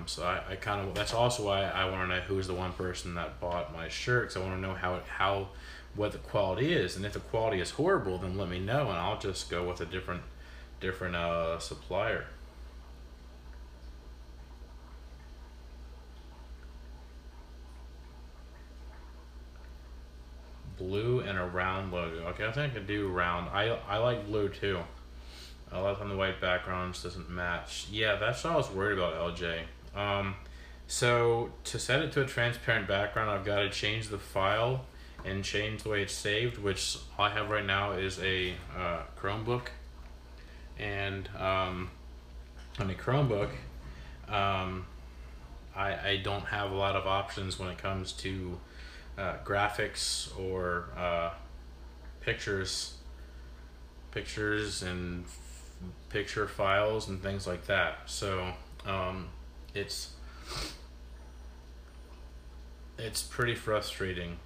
So I kind of, that's also why I want to know who's the one person that bought my shirt, because I want to know how what the quality is, and if the quality is horrible, then let me know, and I'll just go with a different supplier. Blue and a round logo. Okay, I think I could do round. I like blue too. I like on the white background just doesn't match. Yeah, that's what I was worried about, LJ. So to set it to a transparent background, I've got to change the file and change the way it's saved, which all I have right now is a Chromebook. And on a Chromebook, I don't have a lot of options when it comes to graphics or pictures and picture files and things like that. So it's pretty frustrating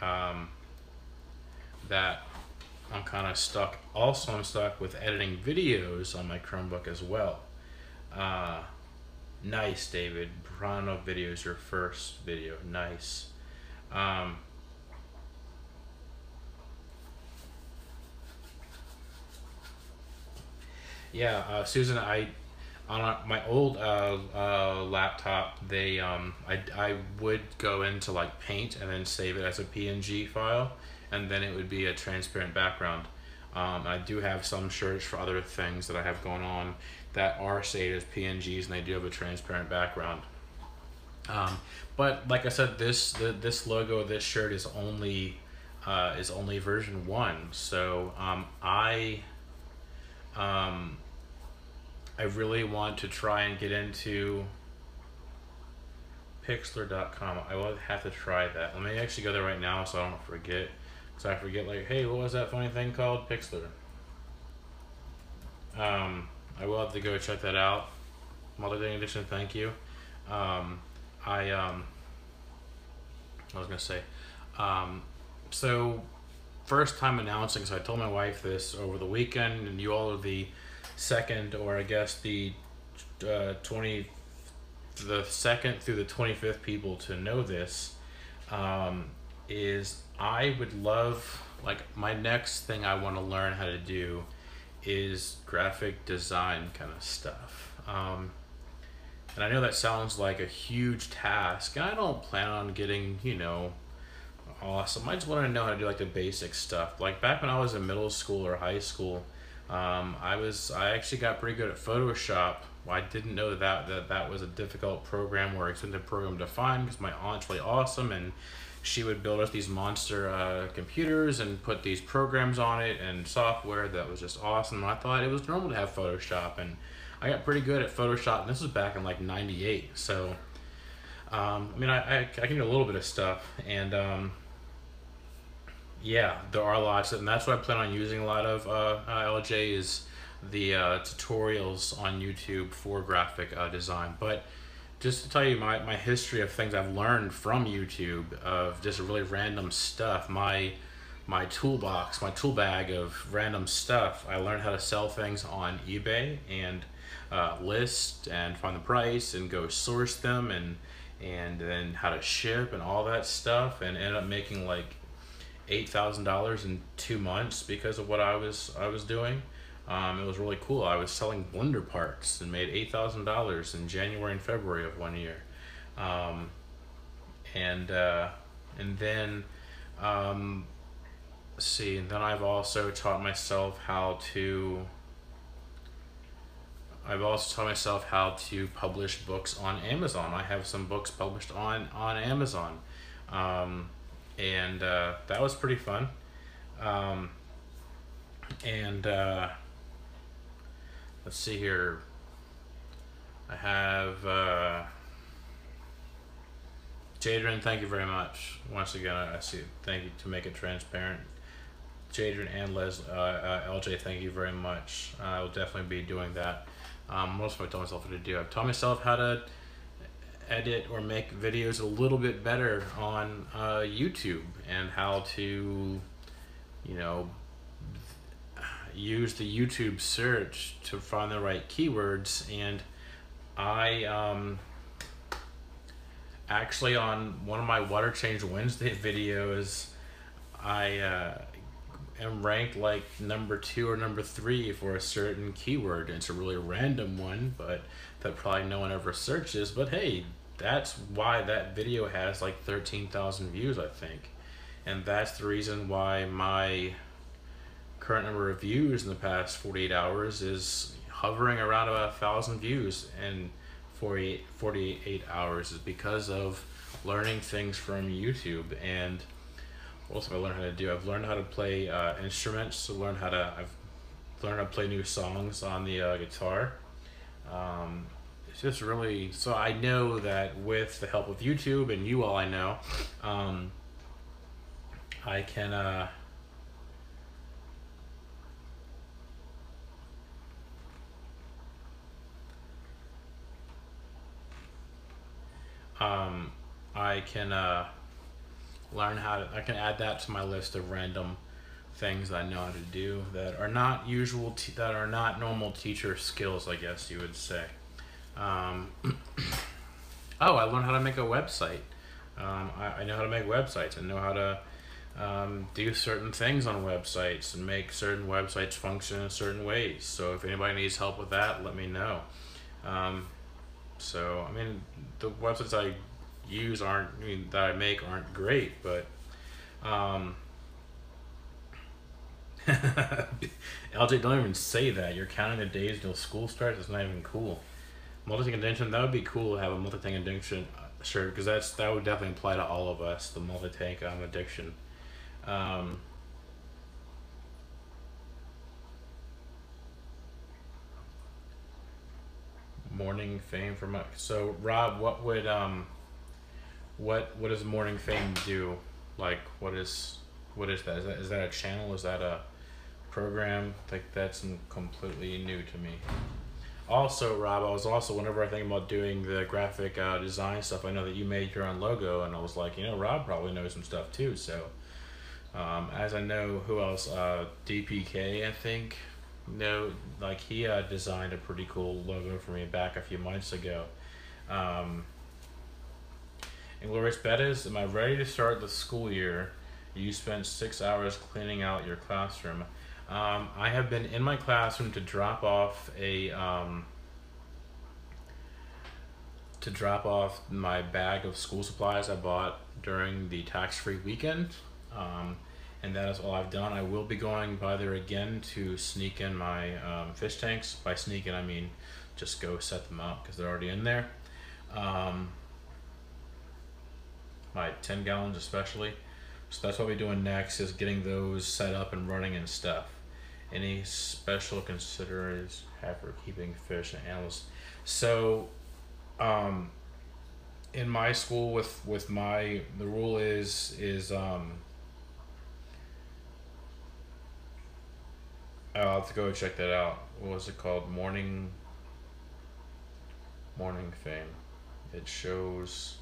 that I'm kind of stuck. Also, I'm stuck with editing videos on my Chromebook as well. Nice, David. Brano video is your first video. Nice. Yeah, Susan, my old laptop, I would go into like Paint and then save it as a PNG file, and then it would be a transparent background. I do have some shirts for other things that I have going on that are saved as PNGs, and they do have a transparent background. But like I said, this logo, this shirt is only version 1. So I really want to try and get into Pixlr.com. I will have to try that. Let me actually go there right now so I don't forget. So I forget, like, hey, what was that funny thing called? Pixlr. I will have to go check that out. Multi-Day Edition, thank you. I was gonna say, so first time announcing. So I told my wife this over the weekend, and you all are the second, or I guess the 2nd through the 25th people to know this. Is I would love, like, my next thing I want to learn how to do is graphic design kind of stuff. And I know that sounds like a huge task, and I don't plan on getting, awesome. I just want to know how to do like the basic stuff. Like back when I was in middle school or high school, I actually got pretty good at Photoshop. Well, I didn't know that was a difficult program or expensive program to find, because my aunt's really awesome, and she would build us these monster computers and put these programs on it and software that was just awesome. And I thought it was normal to have Photoshop, and I got pretty good at Photoshop, and this was back in like '98. So I mean, I can do a little bit of stuff, and yeah, there are lots, and that's what I plan on using a lot of, LJ, is the tutorials on YouTube for graphic design. But just to tell you my history of things I've learned from YouTube, of just really random stuff, my toolbox, my tool bag of random stuff, I learned how to sell things on eBay and list and find the price and go source them, and then how to ship and all that stuff, and ended up making like $8,000 in 2 months because of what I was doing. It was really cool. I was selling blender parts and made $8,000 in January and February of 1 year. And then let's see. And then I've also taught myself how to publish books on Amazon. I have some books published on Amazon. And that was pretty fun. Let's see here. I have Jadrin, thank you very much. Once again, I see. Thank you to make it transparent. Jadrian and LJ, thank you very much. I will definitely be doing that. What else have I taught myself how to do? I've taught myself how to edit or make videos a little bit better on YouTube, and how to, you know, use the YouTube search to find the right keywords. And I actually, on one of my Water Change Wednesday videos, I am ranked like number 2 or number 3 for a certain keyword. It's a really random one, but that probably no one ever searches. But hey, that's why that video has like 13,000 views, I think. And that's the reason why my current number of views in the past 48 hours is hovering around about 1,000 views in 48 hours, is because of learning things from YouTube. And what else have I learned how to do? I've learned how to play instruments. I've learned how to play new songs on the guitar. It's just really, so I know that with the help of YouTube and you all, I know, I can learn how to, I can add that to my list of random things that I know how to do that are not that are not normal teacher skills, I guess you would say. Oh, I learned how to make a website. I know how to make websites and know how to do certain things on websites and make certain websites function in certain ways. So if anybody needs help with that, let me know. So I mean, the websites I use that I make aren't great, but LJ, don't even say that. You're counting the days until school starts. It's not even cool. Multi-tank addiction, that would be cool to have a multi-tank addiction shirt, because that would definitely apply to all of us, the multi-tank addiction. Morning fame for my, so Rob, what would what does morning fame do? Like, what is that? Is that a channel? Is that a program? Like, that's completely new to me. Also, Rob, I was also, whenever I think about doing the graphic design stuff, I know that you made your own logo, and I was like, Rob probably knows some stuff too. So, as I know, who else? DPK, I think. No, like he designed a pretty cool logo for me back a few months ago. And Glorious Bettis, am I ready to start the school year? You spent 6 hours cleaning out your classroom. I have been in my classroom to drop off my bag of school supplies I bought during the tax-free weekend. And that is all I've done. I will be going by there again to sneak in my fish tanks. By sneak in, I mean just go set them up because they're already in there. My 10 gallons especially. So that's what we're doing next, is getting those set up and running and stuff. Any special considerators have for keeping fish and animals? So, in my school the rule is I'll have to go check that out. What was it called? Morning fame. It shows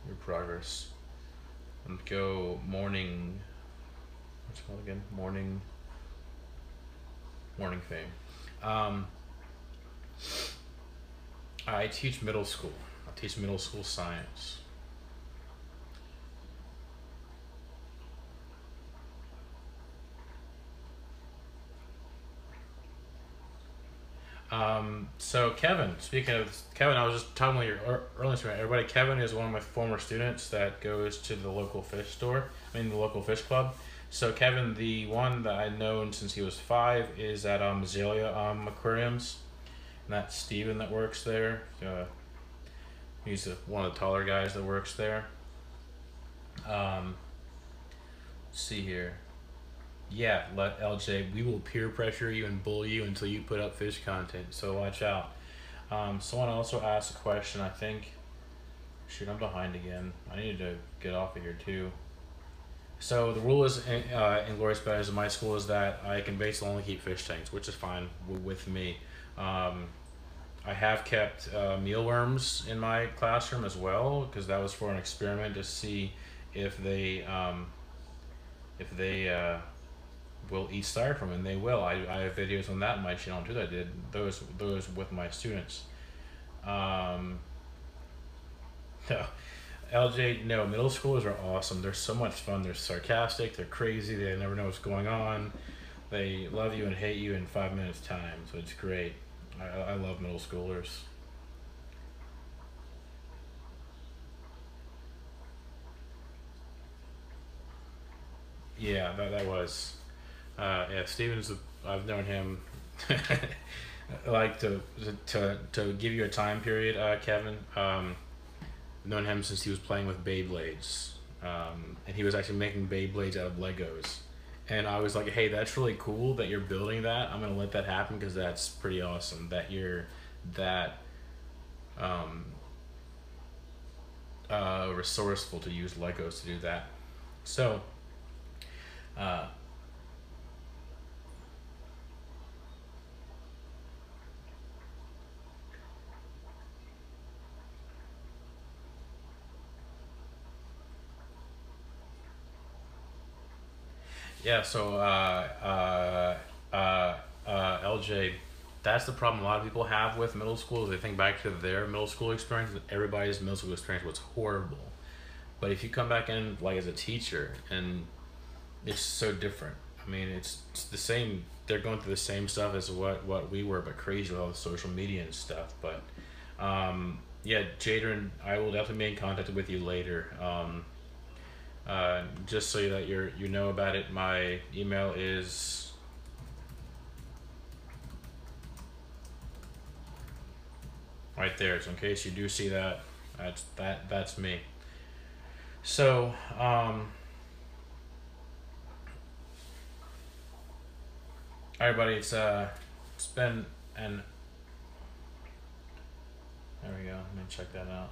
your progress. And go morning. What's it called again? Morning fame. I teach middle school. I teach middle school science. So Kevin, speaking of Kevin, I was just talking with your earlier student. Everybody, Kevin is one of my former students that goes to the local fish store. The local fish club. So Kevin, the one that I've known since he was 5 is at Azalea Aquariums, and that's Steven that works there. He's one of the taller guys that works there. Let's see here. Yeah, LJ, we will peer pressure you and bully you until you put up fish content, so watch out. Someone also asked a question, I think, Shoot, I'm behind again. I need to get off of here too. So the rule is in Glorious Bears in my school is that I can basically only keep fish tanks, which is fine with me. Um, I have kept mealworms in my classroom as well because that was for an experiment to see if they will eat styrofoam, and they will. I have videos on that in my channel too. That I did those with my students. Um, no, LJ, no, middle schoolers are awesome. They're so much fun. They're sarcastic. They're crazy. They never know what's going on. They love you and hate you in 5 minutes time. So it's great. I love middle schoolers. Yeah, that was. Yeah, Steven's. I've known him. Like to give you a time period, Kevin. Known him since he was playing with Beyblades, and he was actually making Beyblades out of Legos. And I was like, "Hey, that's really cool that you're building that. I'm gonna let that happen because that's pretty awesome that you're that um, resourceful to use Legos to do that." So, uh, yeah. So, LJ, that's the problem a lot of people have with middle school. Is they think back to their middle school experience. Everybody's middle school experience was horrible. But if you come back in like as a teacher, and it's so different. I mean, it's the same. They're going through the same stuff as what we were, but crazy with all the social media and stuff. But yeah, Jadron, I will definitely be in contact with you later. Just so that you know about it, my email is right there. So in case you do see that, that's me. So everybody, it's been an there we go. Let me check that out.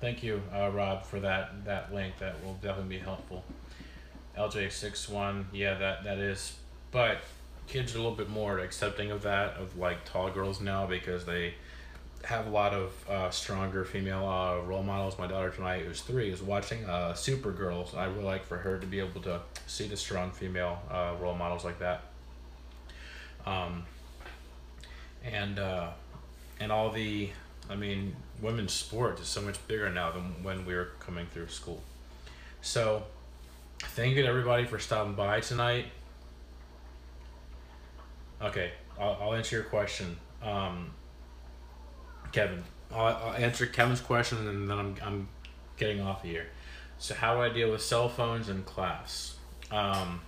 Thank you, Rob, for that link. That will definitely be helpful. LJ61, yeah, that is. But kids are a little bit more accepting of that, of like tall girls now, because they have a lot of stronger female role models. My daughter tonight, who's 3, is watching Supergirl. So I would like for her to be able to see the strong female role models like that. Um, and all the, I mean, women's sports is so much bigger now than when we were coming through school. So thank you to everybody for stopping by tonight. Okay, I'll answer your question, Kevin. I'll answer Kevin's question, and then I'm getting off of here. So how do I deal with cell phones in class? I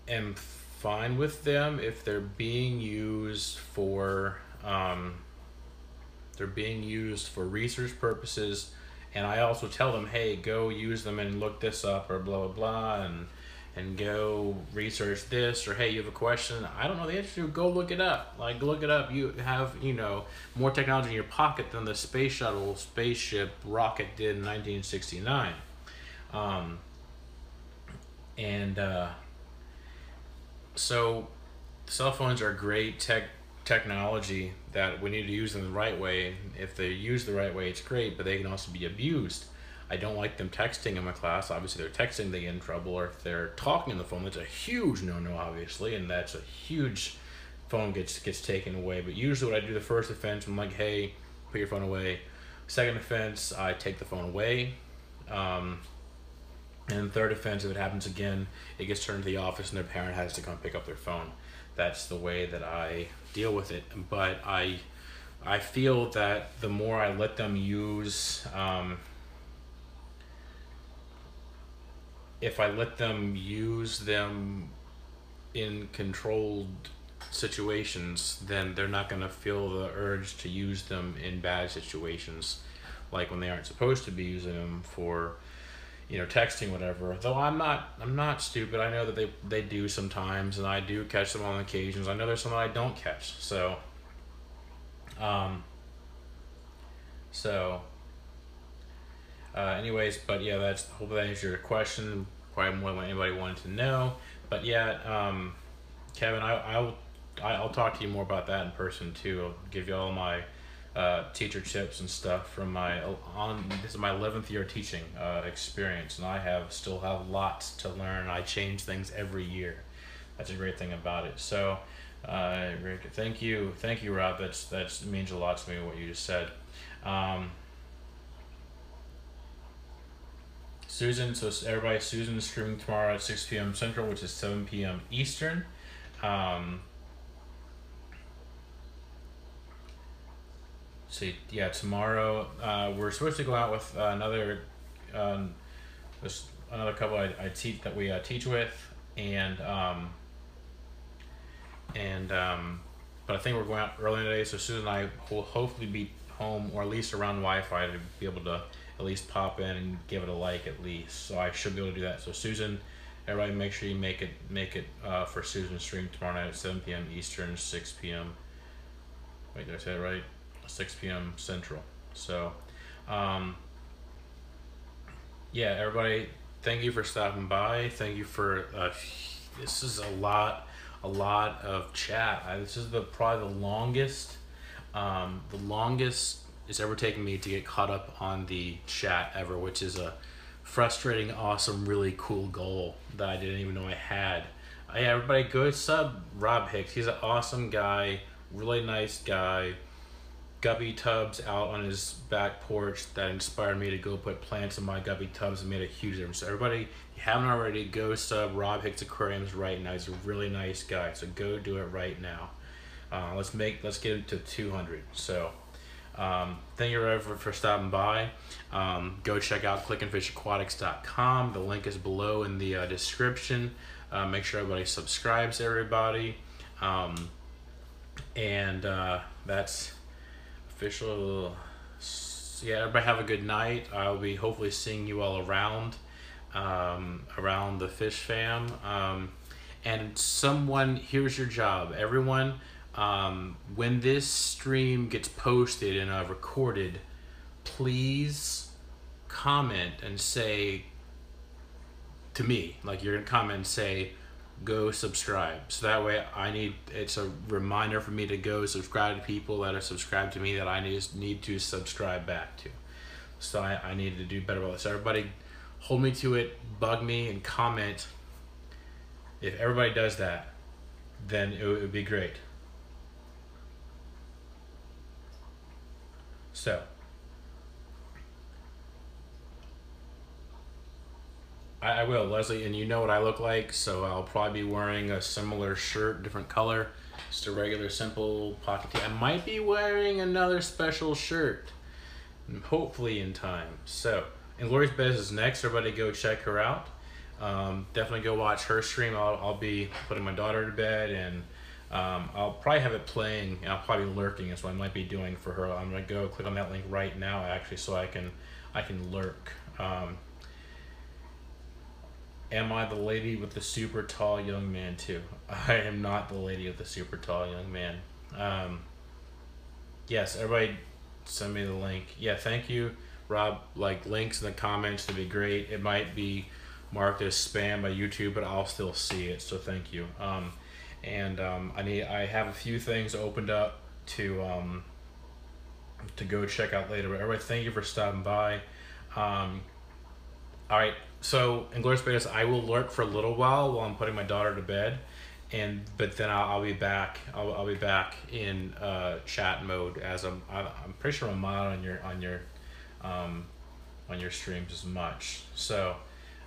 am fine with them if they're being used for research purposes, and I also tell them, hey, go use them and look this up or blah blah blah, and go research this, or hey, you have a question I don't know the answer to, go look it up. Like, look it up. You have, more technology in your pocket than the space shuttle spaceship rocket did in 1969. And so cell phones are great technology that we need to use them the right way. If they're used the right way, it's great, but they can also be abused. I don't like them texting in my class. Obviously, they're texting, they get in trouble. Or if they're talking on the phone, that's a huge no-no, obviously, and that's a huge phone gets taken away. But usually what I do, the first offense, I'm like, hey, put your phone away. Second offense, I take the phone away. And third offense, if it happens again, it gets turned to the office and their parent has to come pick up their phone. That's the way that I deal with it. But I feel that the more I let them use, if I let them use them in controlled situations, then they're not going to feel the urge to use them in bad situations, like when they aren't supposed to be using them for texting, whatever. Though I'm not stupid. I know that they do sometimes, and I do catch them on occasions. I know there's some that I don't catch. Um, so, anyways, but yeah, hopefully that answers your question. Probably more than anybody wanted to know. But yeah, Kevin, I'll talk to you more about that in person too. I'll give you all my teacher tips and stuff from this is my 11th year teaching experience, and I still have lots to learn. I change things every year. That's a great thing about it. So, very good. Thank you, Rob. That means a lot to me what you just said. Susan, so everybody, Susan is streaming tomorrow at 6 p.m. Central, which is 7 p.m. Eastern. So yeah, tomorrow we're supposed to go out with another couple I teach that we teach with, but I think we're going out early today. So Susan and I will hopefully be home, or at least around Wi-Fi, to be able to at least pop in and give it a like at least. So I should be able to do that. So Susan, everybody, make sure you make it for Susan's stream tomorrow night at 7 p.m. Eastern, 6 p.m. Wait, did I say it right? 6 p.m. Central. So, yeah, everybody, thank you for stopping by. Thank you for this is a lot of chat. This is probably the longest it's ever taken me to get caught up on the chat ever, which is a frustrating, awesome, really cool goal that I didn't even know I had. Yeah, everybody, go sub Rob Hicks. He's an awesome guy, really nice guy. Guppy tubs out on his back porch that inspired me to go put plants in my guppy tubs and made a huge difference. So everybody, if you haven't already, go sub Rob Hicks Aquariums right now. He's a really nice guy, so go do it right now. Let's get him to 200. So thank you everyone for stopping by. Go check out clickandfishaquatics.com. The link is below in the description. Make sure everybody subscribes, everybody. That's official. Yeah, everybody have a good night. I'll be hopefully seeing you all around the fish fam. And here's your job, everyone. When this stream gets posted and recorded, please comment and say to me, like you're gonna comment and say, go subscribe. So that way it's a reminder for me to go subscribe to people that are subscribed to me that I need to subscribe back to. So I need to do better about this. Everybody hold me to it, bug me, and comment. If everybody does that, then it would be great. So I will, Leslie, and you know what I look like, so I'll probably be wearing a similar shirt, different color, just a regular simple pocket tee. I might be wearing another special shirt, hopefully in time. So, Inglorious Bez is next. Everybody go check her out. Definitely go watch her stream. I'll be putting my daughter to bed, and I'll probably have it playing, and I'll probably be lurking. That's what I might be doing for her. I'm gonna go click on that link right now, actually, so I can lurk. Am I the lady with the super tall young man too? I am not the lady with the super tall young man. Yes, everybody send me the link. Yeah, thank you, Rob. Like, links in the comments would be great. It might be marked as spam by YouTube, but I'll still see it, so thank you. I have a few things opened up to go check out later, but everybody, thank you for stopping by. All right, so Inglorious Betas, I will lurk for a little while I'm putting my daughter to bed, but then I'll be back. I'll be back in chat mode, as I'm pretty sure I'm not on your streams as much. So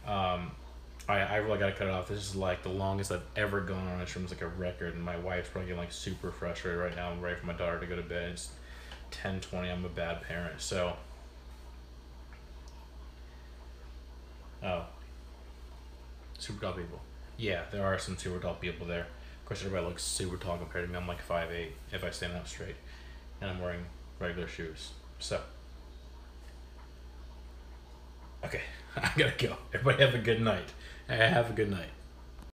I really gotta cut it off. This is like the longest I've ever gone on a stream. It's like a record, and my wife's probably getting like super frustrated right now. I'm ready for my daughter to go to bed. It's 10:20. I'm a bad parent, so. Oh, super tall people. Yeah, there are some super tall people there. Of course, everybody looks super tall compared to me. I'm like 5'8" if I stand up straight, and I'm wearing regular shoes. So, okay. I gotta go. Everybody have a good night. Have a good night.